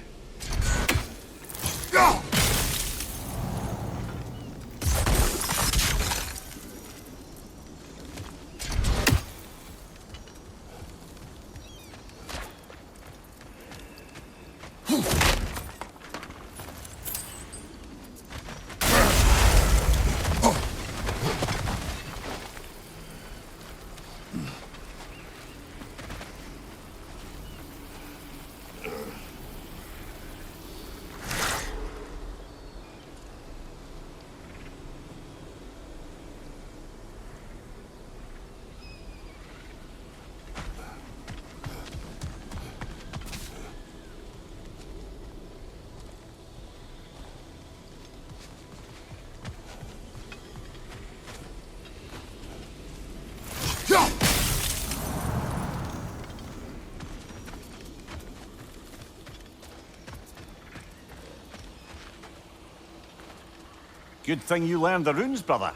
Good thing you learned the runes, brother.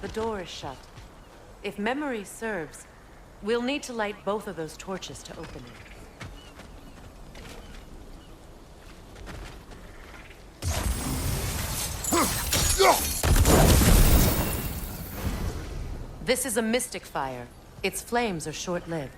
The door is shut. If memory serves, we'll need to light both of those torches to open it. This is a mystic fire. Its flames are short-lived.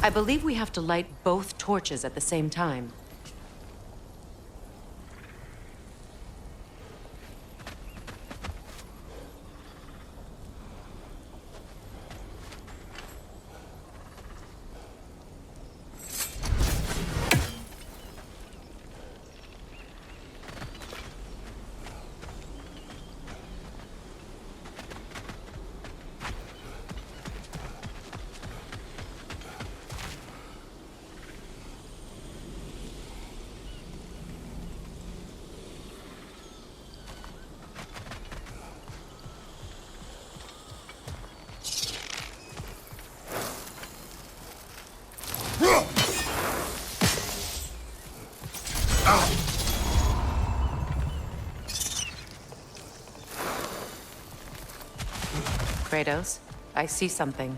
I believe we have to light both torches at the same time. Kratos, I see something.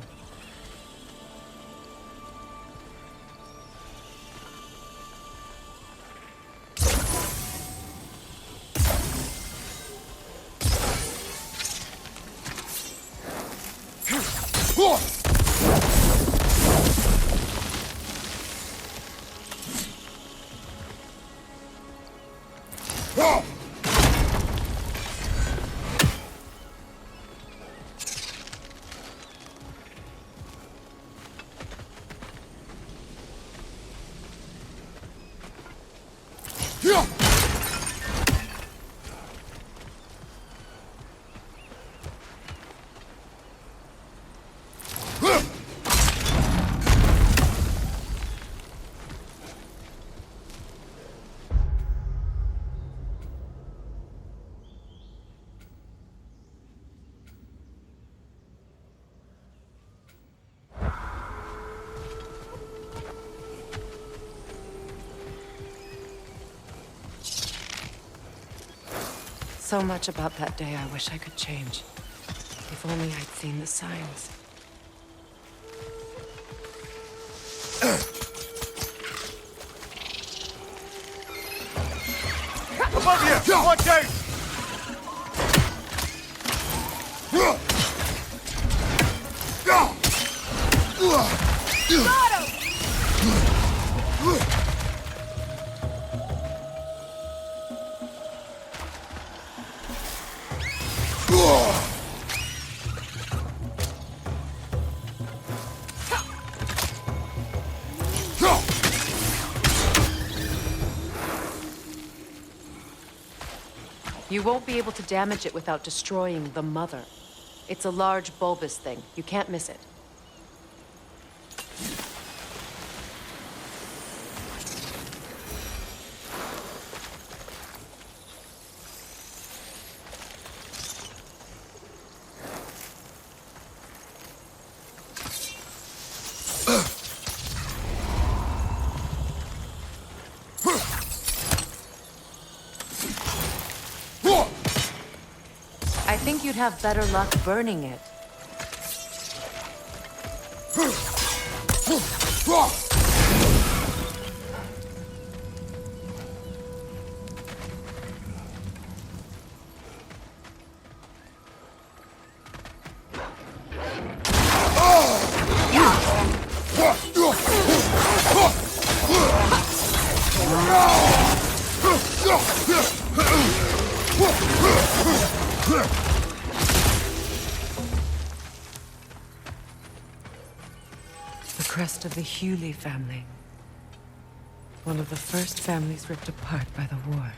So much about that day I wish I could change. If only I'd seen the signs. Above you! Watch out! You won't be able to damage it without destroying the mother. It's a large bulbous thing. You can't miss it. I think you'd have better luck burning it. The crest of the Hewley family. One of the first families ripped apart by the war.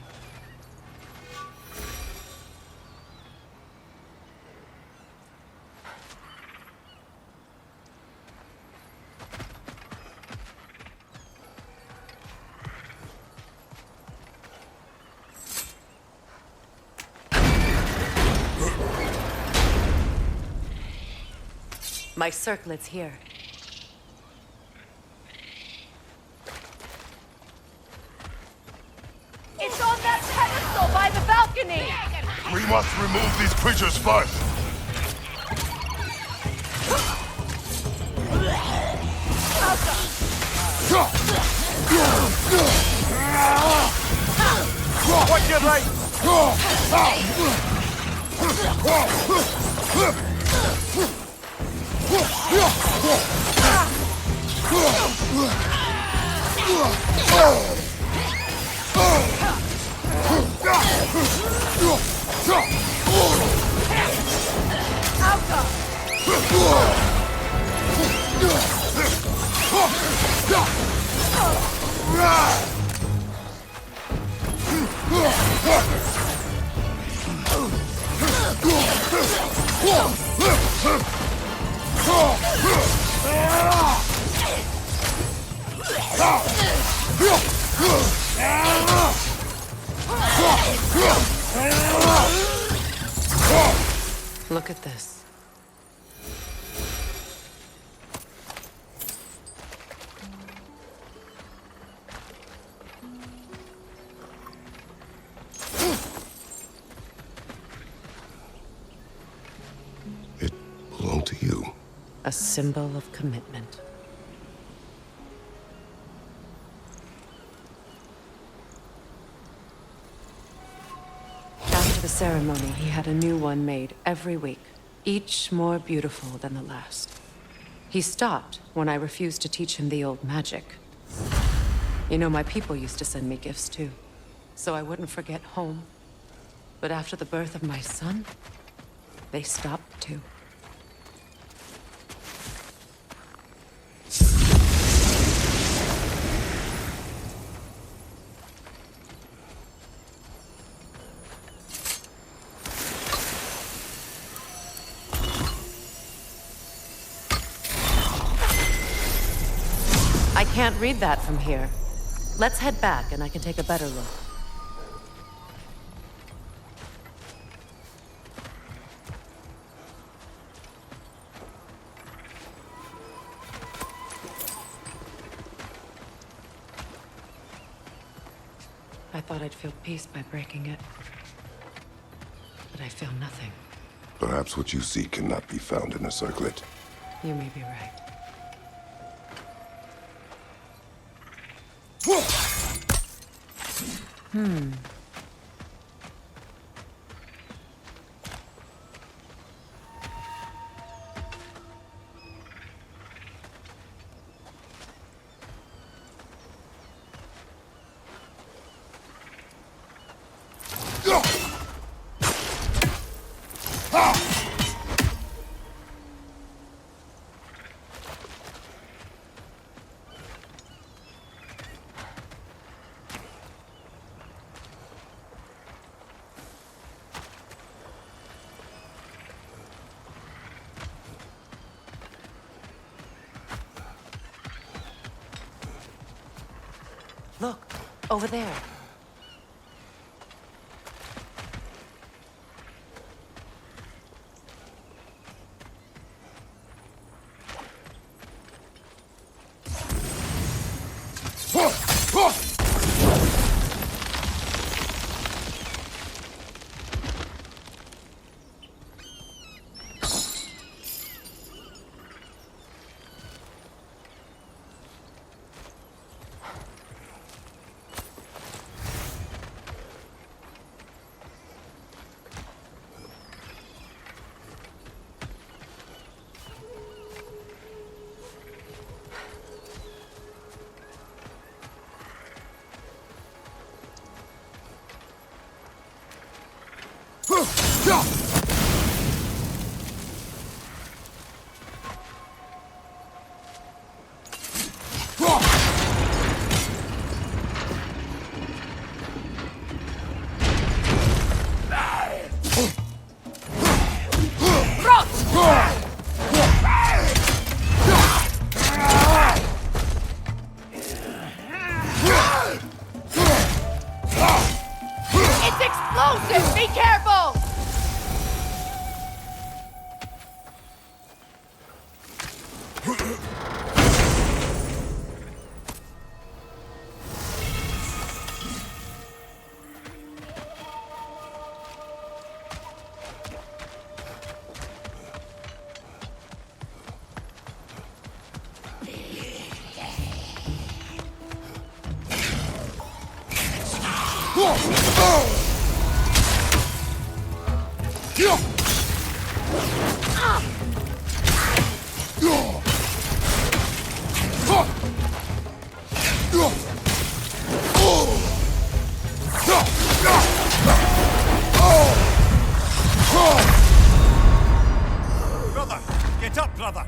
My circlet's here. It's on that pedestal by the balcony! We must remove these creatures first. Watch your right! Look at this. It belonged to you. A symbol of commitment. After the ceremony, he had a new one made every week, each more beautiful than the last. He stopped when I refused to teach him the old magic. You know, my people used to send me gifts too, so I wouldn't forget home. But after the birth of my son, they stopped too. I can't read that from here. Let's head back and I can take a better look. I thought I'd feel peace by breaking it. But I feel nothing. Perhaps what you seek cannot be found in a circlet. You may be right. Look, over there. Brother! Get up, brother!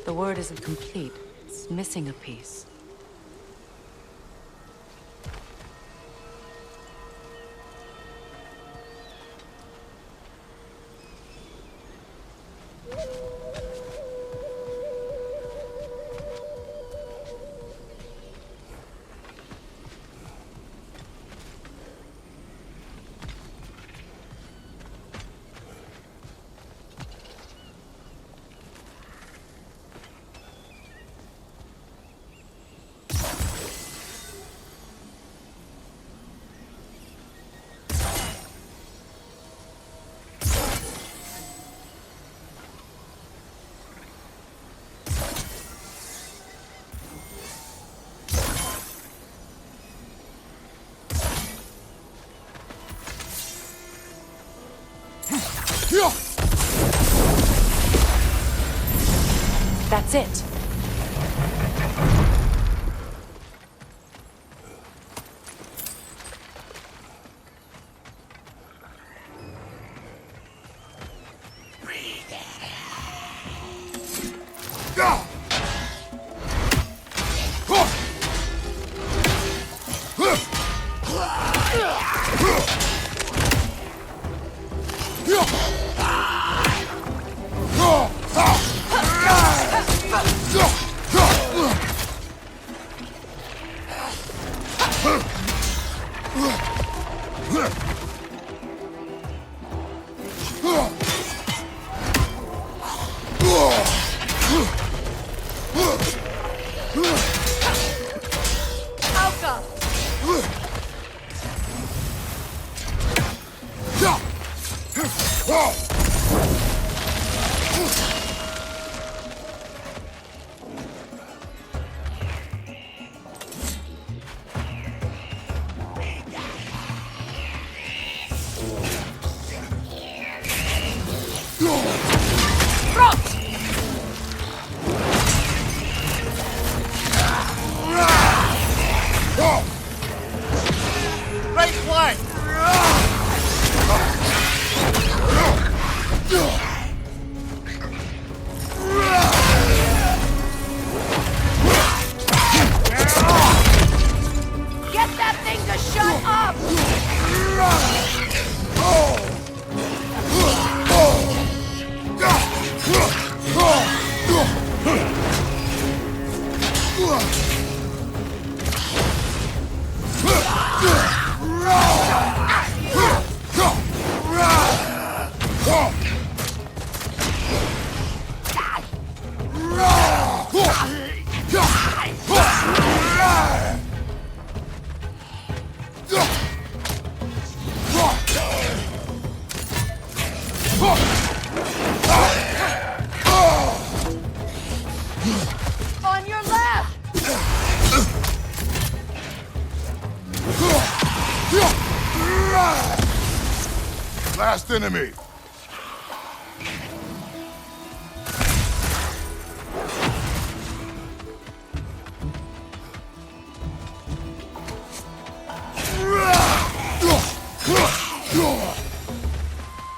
The word isn't complete. It's missing a piece. That's it. Right flank! Get that thing to shut up! On your left! Last enemy!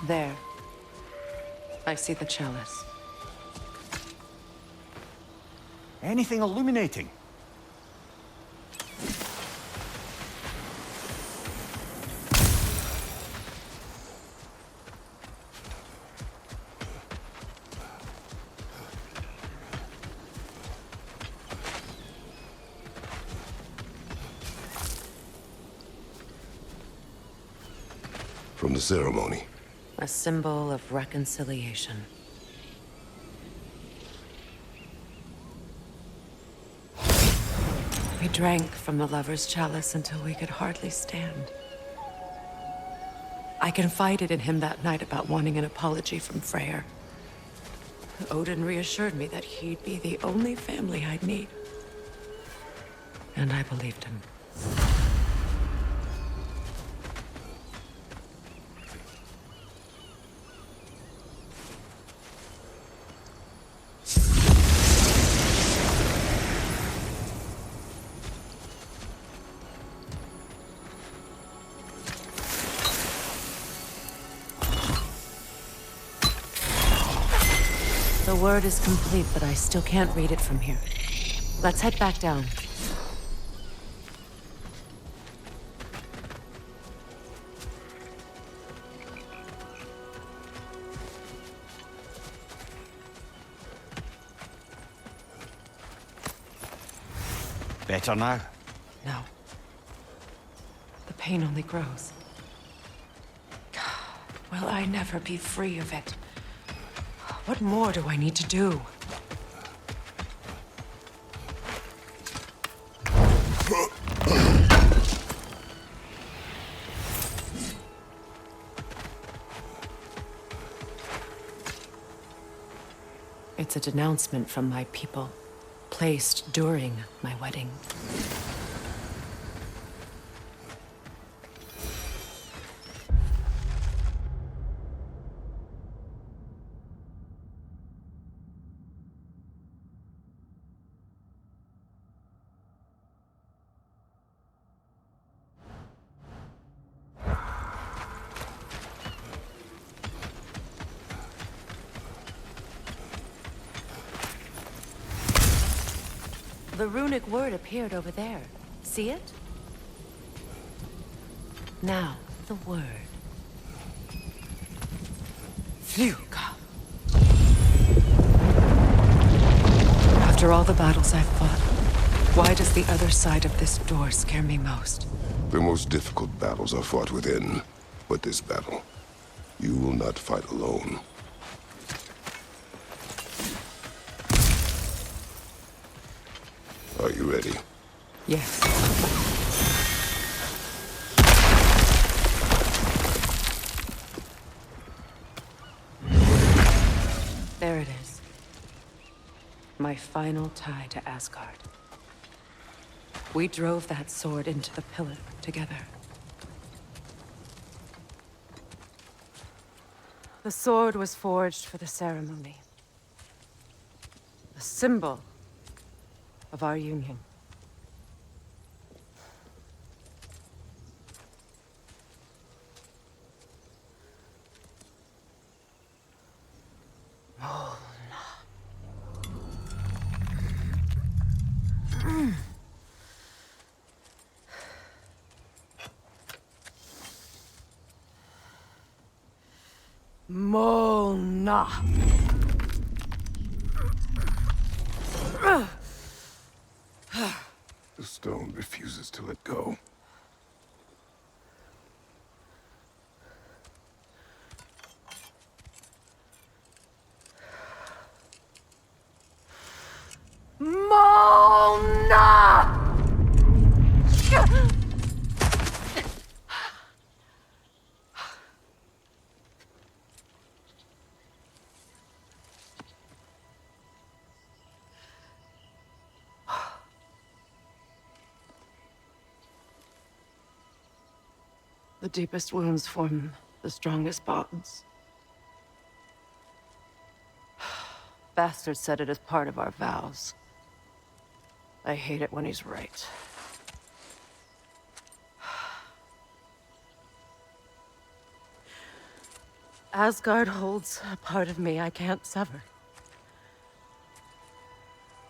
There. I see the chalice. Anything illuminating? From the ceremony. A symbol of reconciliation. We drank from the lover's chalice until we could hardly stand. I confided in him that night about wanting an apology from Freyr. Odin reassured me that he'd be the only family I'd need. And I believed him. The word is complete, but I still can't read it from here. Let's head back down. Better now? No. The pain only grows. Will I never be free of it? What more do I need to do? It's a denouncement from my people, placed during my wedding. The runic word appeared over there. See it? Now, the word. Fluga. After all the battles I've fought, why does the other side of this door scare me most? The most difficult battles are fought within. But this battle, you will not fight alone. Are you ready? Yes. There it is. My final tie to Asgard. We drove that sword into the pillar together. The sword was forged for the ceremony. A symbol of our union. Molna. The stone refuses to let go. Molna! The deepest wounds form the strongest bonds. Bastard said it as part of our vows. I hate it when he's right. Asgard holds a part of me I can't sever.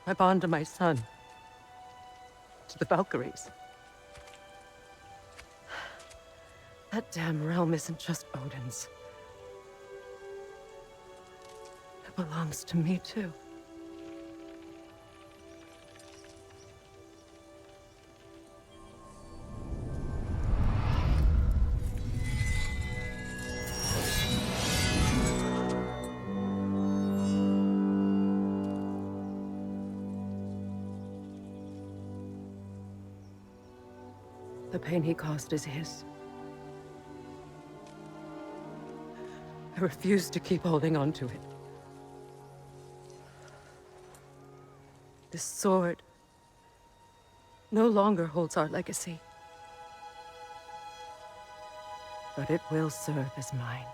I bond to my son. To the Valkyries. That damn realm isn't just Odin's. It belongs to me, too. The pain he caused is his. I refuse to keep holding on to it. This sword no longer holds our legacy. But it will serve as mine.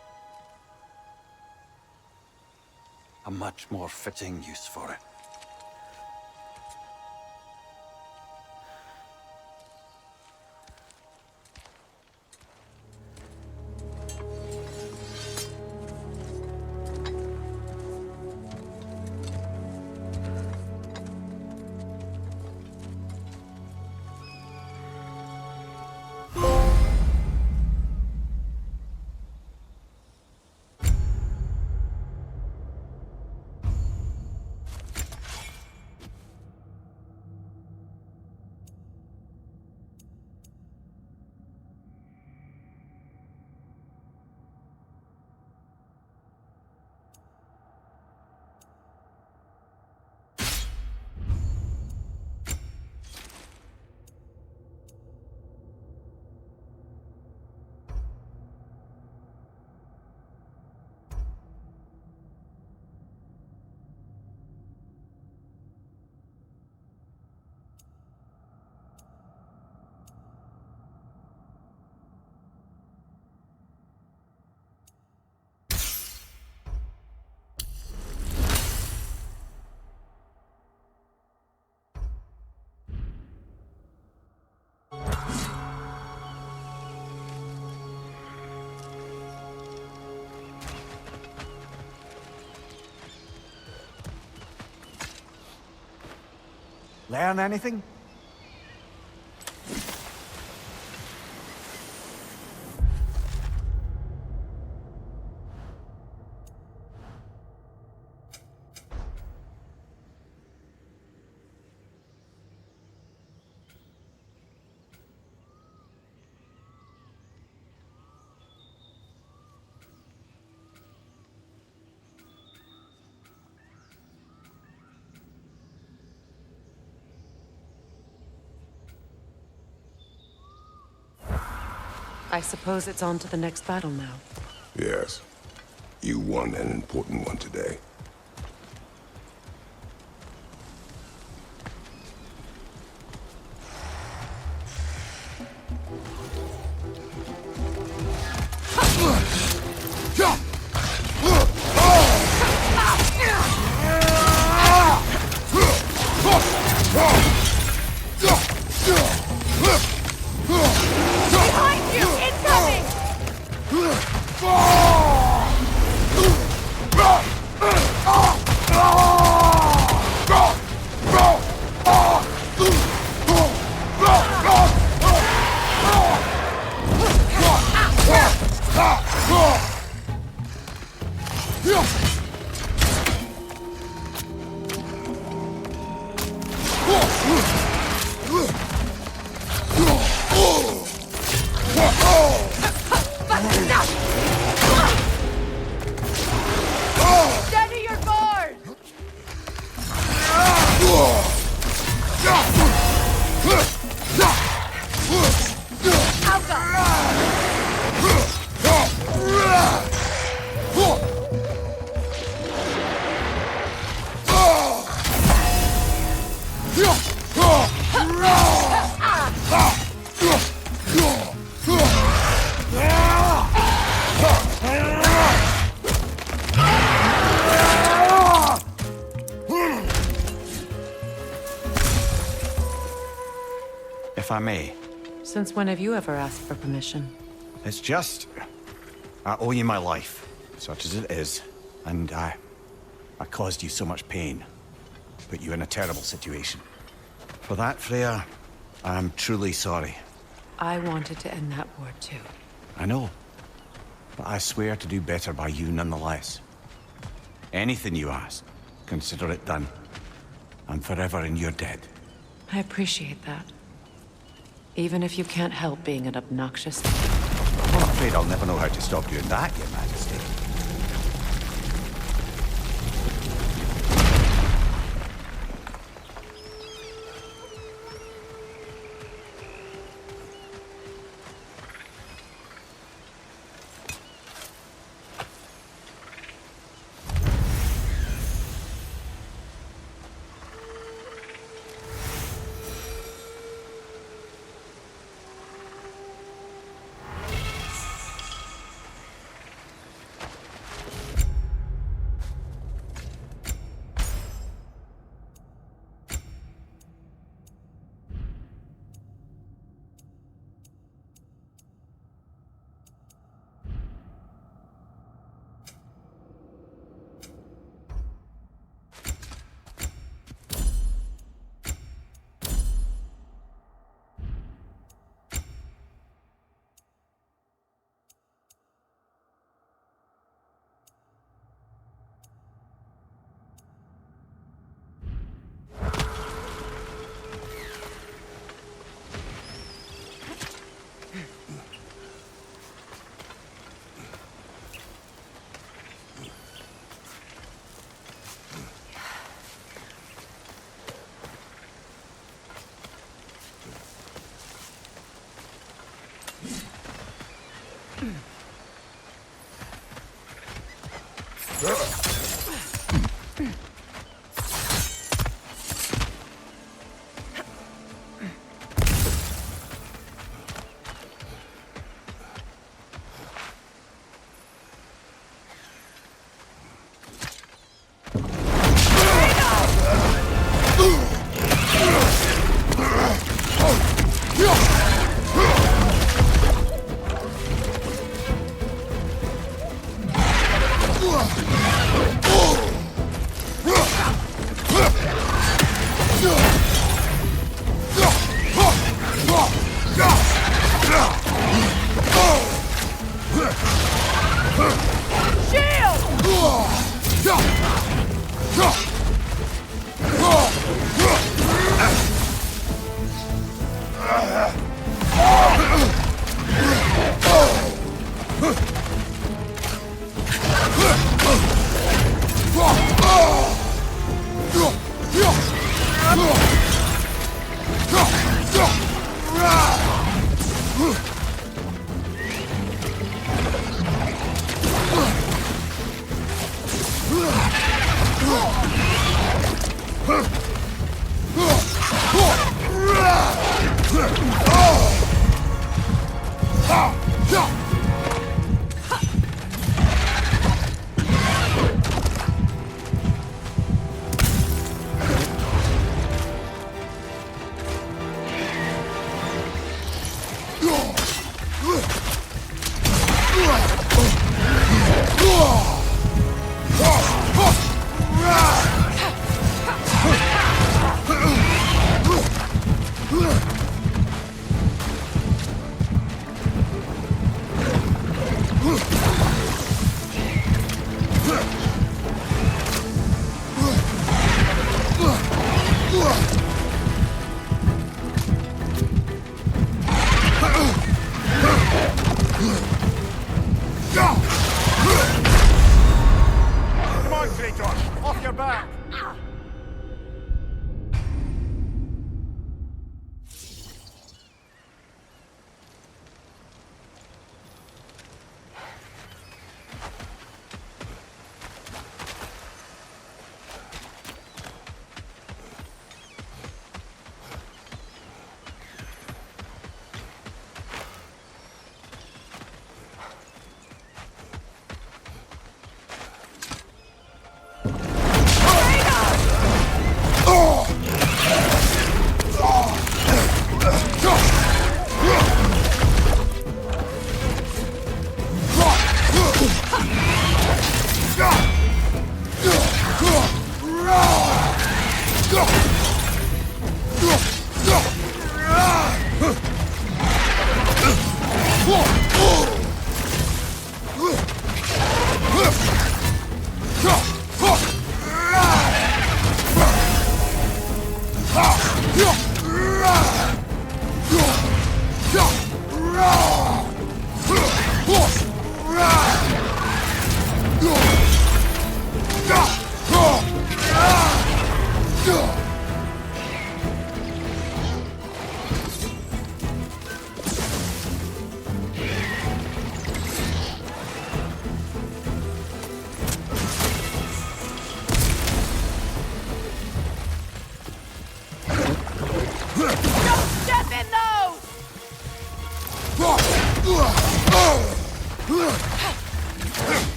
A much more fitting use for it. Learn anything? I suppose it's on to the next battle now. Yes. You won an important one today. I may. Since when have you ever asked for permission? It's just... I owe you my life, such as it is. And I caused you so much pain. Put you in a terrible situation. For that, Freya, I am truly sorry. I wanted to end that war too. I know. But I swear to do better by you nonetheless. Anything you ask, consider it done. I'm forever in your debt. I appreciate that. Even if you can't help being an obnoxious... I'm afraid I'll never know how to stop doing that, Your Majesty.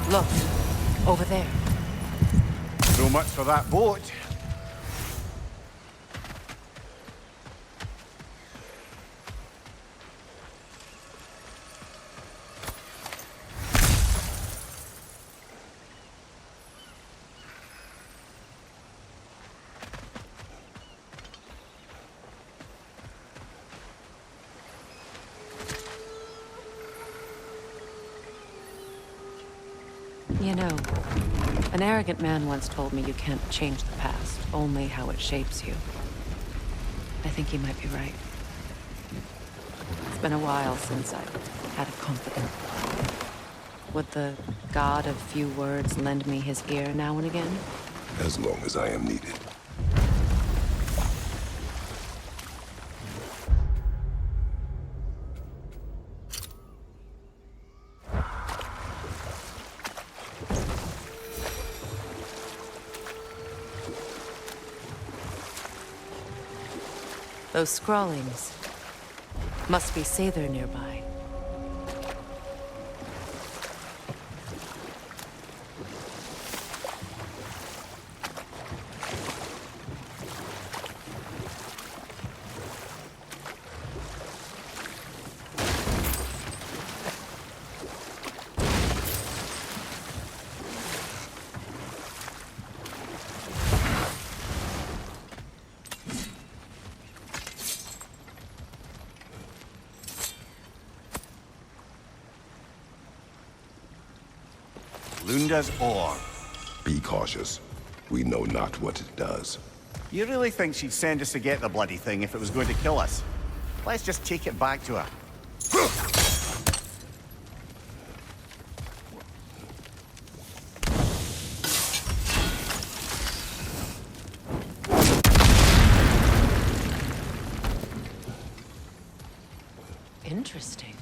Look, over there. So much for that boat. You know, an arrogant man once told me you can't change the past, only how it shapes you. I think he might be right. It's been a while since I've had a confidant. Would the god of few words lend me his ear now and again? As long as I am needed. Those scrawlings must be Sather nearby. Lunda's ore. Be cautious. We know not what it does. You really think she'd send us to get the bloody thing if it was going to kill us? Let's just take it back to her. Interesting.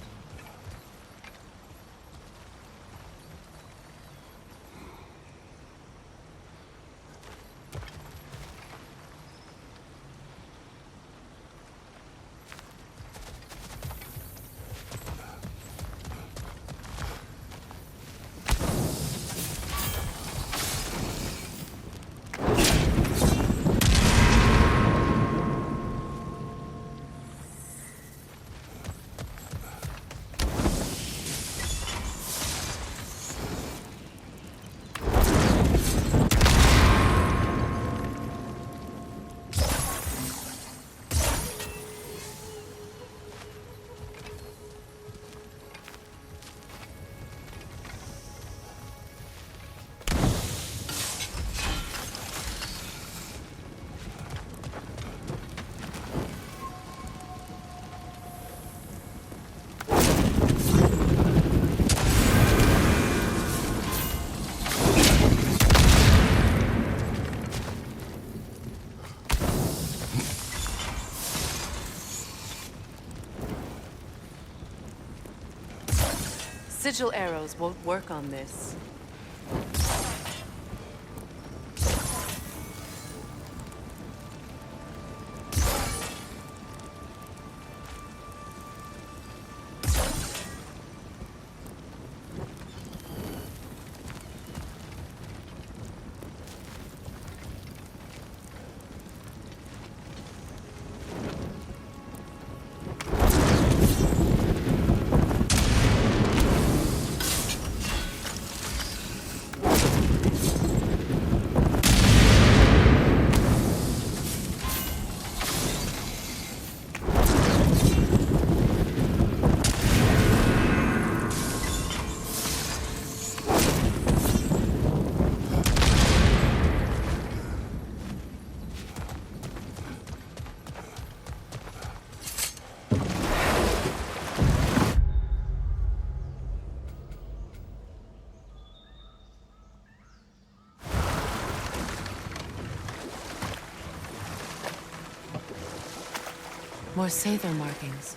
Sigil arrows won't work on this. More Sather markings.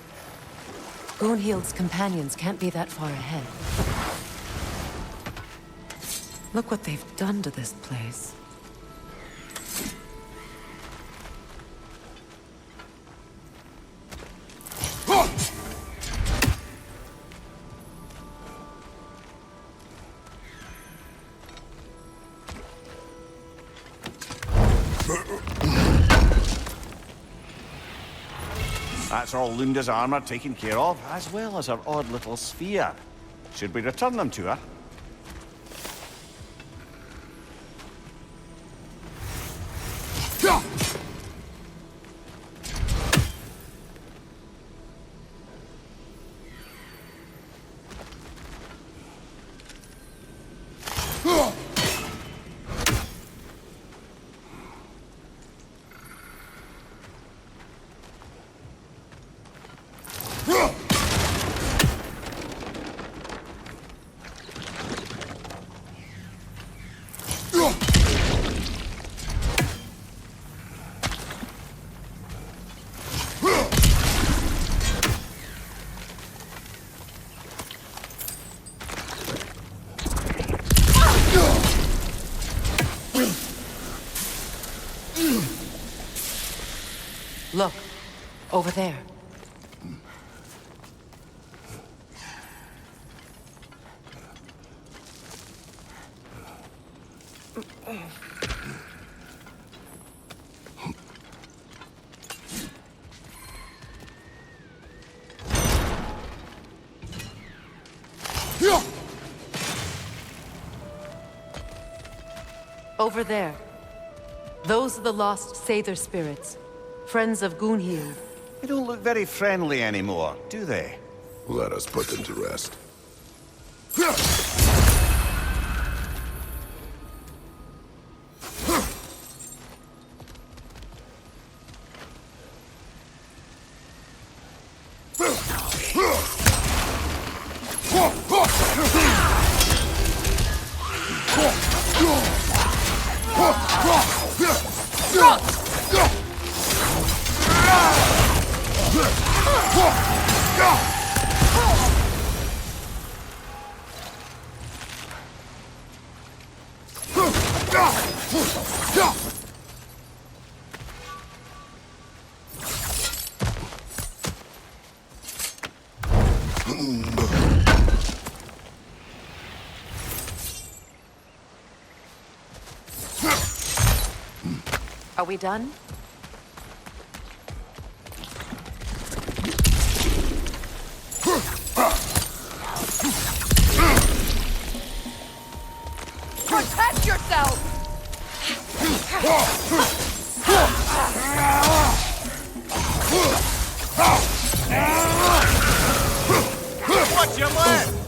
Gunhild's companions can't be that far ahead. Look what they've done to this place. That's all Lunda's armor taken care of, as well as her odd little sphere. Should we return them to her? Look, over there. Over there. Those are the lost Sather spirits. Friends of Gunhild. They don't look very friendly anymore, do they? Let us put them to rest. Are we done? Protect yourself! Watch your left!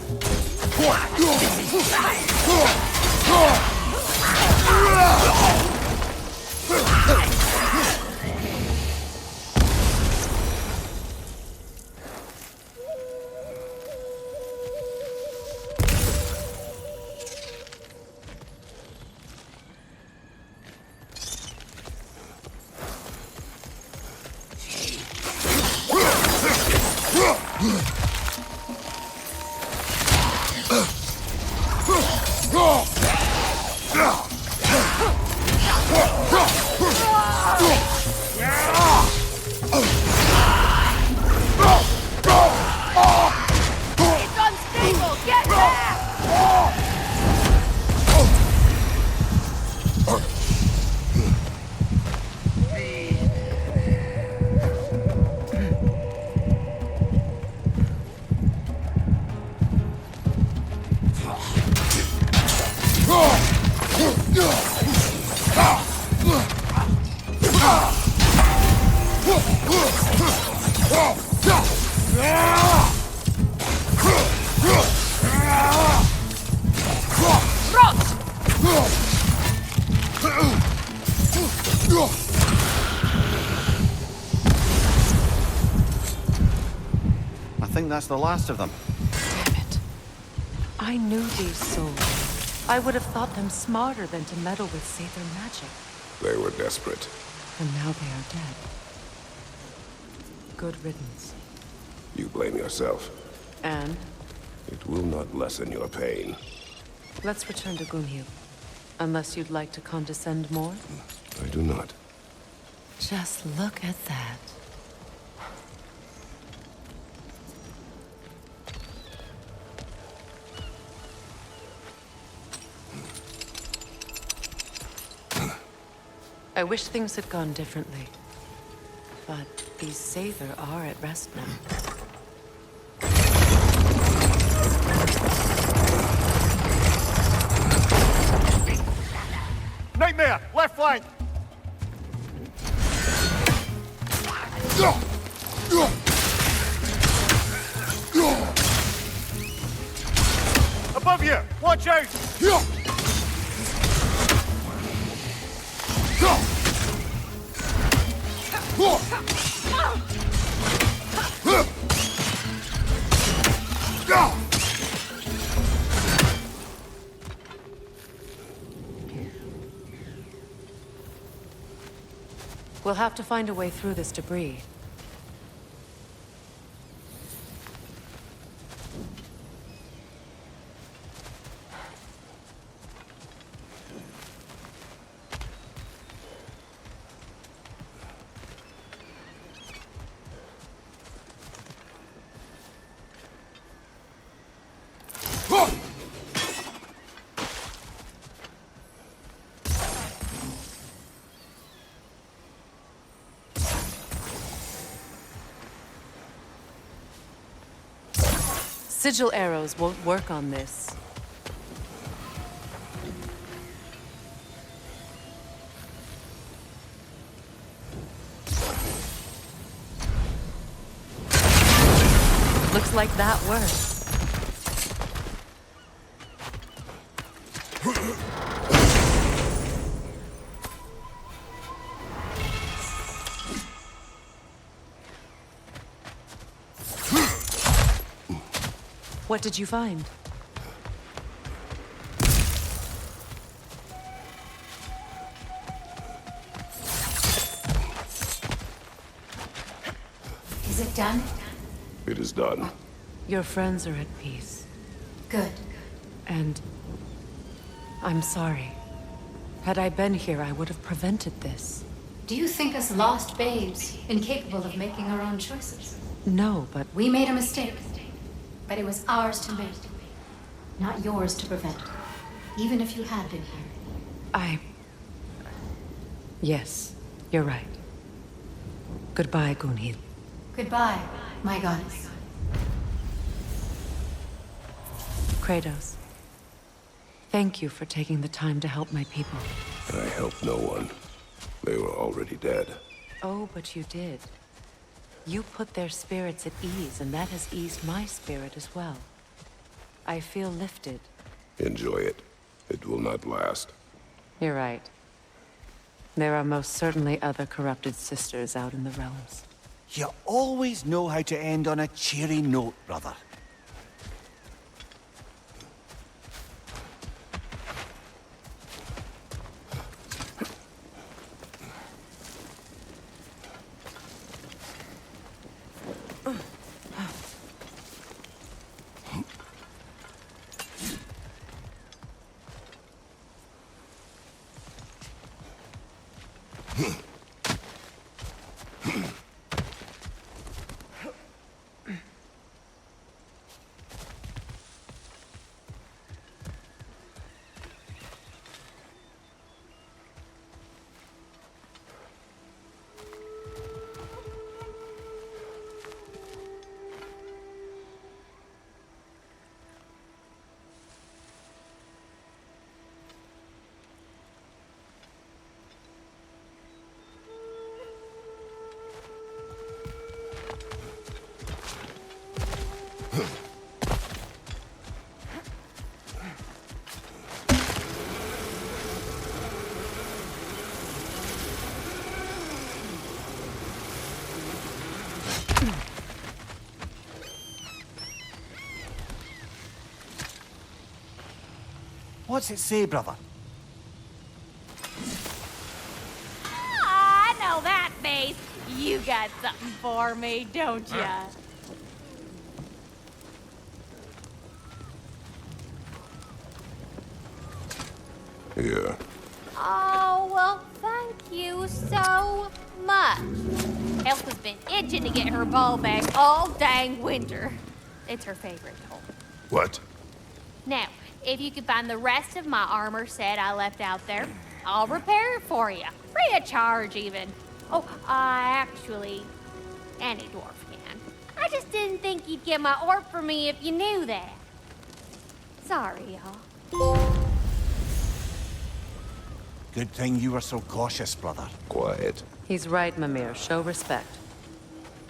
that's the last of them. Damn it. I knew these souls. I would have thought them smarter than to meddle with Sather magic. They were desperate. And now they are dead. Good riddance. You blame yourself. And It will not lessen your pain. let's return to Gunhild. Unless you'd like to condescend more? I do not. Just look at that. I wish things had gone differently. But these Sather are at rest now. Nightmare! Left flank! Above you! Watch out! We'll have to find a way through this debris. Sigil arrows won't work on this. Looks like that worked. What did you find? Is it done? It is done. Your friends are at peace. Good. And I'm sorry. Had I been here, I would have prevented this. Do you think us lost babes, incapable of making our own choices? No, but We made a mistake, but it was ours to make, not yours to prevent. Even if you had been here. Yes, you're right. Goodbye, Gunhild. Goodbye, my goddess. Kratos. Thank you for taking the time to help my people. I helped no one. They were already dead. Oh, but you did. You put their spirits at ease, and that has eased my spirit as well. I feel lifted. Enjoy it. It will not last. You're right. There are most certainly other corrupted sisters out in the realms. You always know how to end on a cheery note, brother. What's it say, brother? I know that face. You got something for me, don't ya? Here. Oh, well, thank you so much. Elsa's been itching to get her ball back all dang winter. It's her favorite toy. What? Now, if you could find the rest of my armor set I left out there, I'll repair it for you. Free of charge, even. Oh, actually, any dwarf can. I just didn't think you'd get my orb for me if you knew that. Sorry, y'all. Good thing you were so cautious, brother. Quiet. He's right, Mimir. Show respect.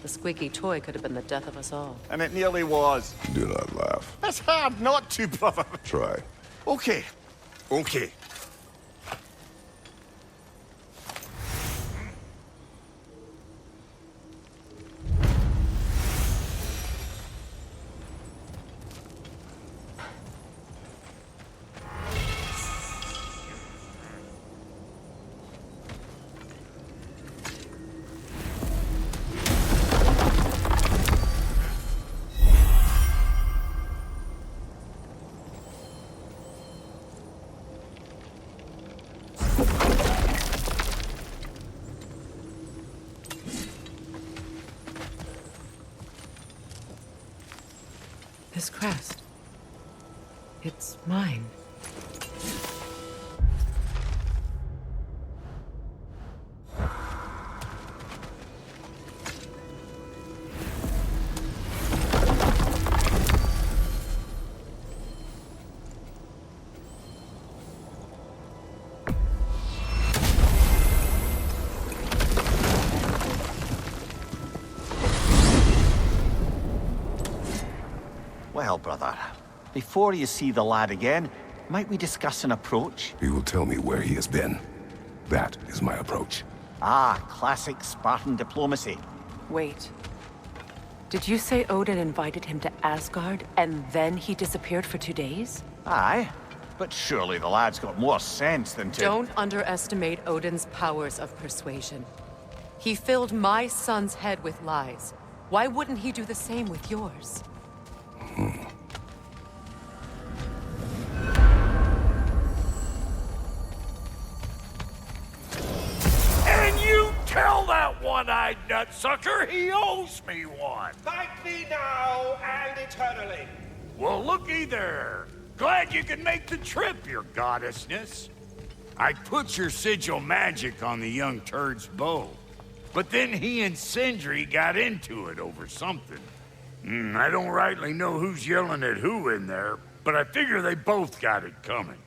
The squeaky toy could have been the death of us all. And it nearly was. Do not laugh. It's hard not to, brother. Try. Okay. Okay. This crest. It's mine. Well, brother, before you see the lad again, might we discuss an approach? He will tell me where he has been. That is my approach. Ah, classic Spartan diplomacy. Wait. Did you say Odin invited him to Asgard, and then he disappeared for 2 days? Aye, but surely the lad's got more sense than to... Don't underestimate Odin's powers of persuasion. He filled my son's head with lies. Why wouldn't he do the same with yours? And you tell that one-eyed nutsucker he owes me one. Thank thee now and eternally. Well, looky there. Glad you can make the trip, your goddessness. I put your sigil magic on the young turd's bow, but then he and Sindri got into it over something. I don't rightly know who's yelling at who in there, but I figure they both got it coming.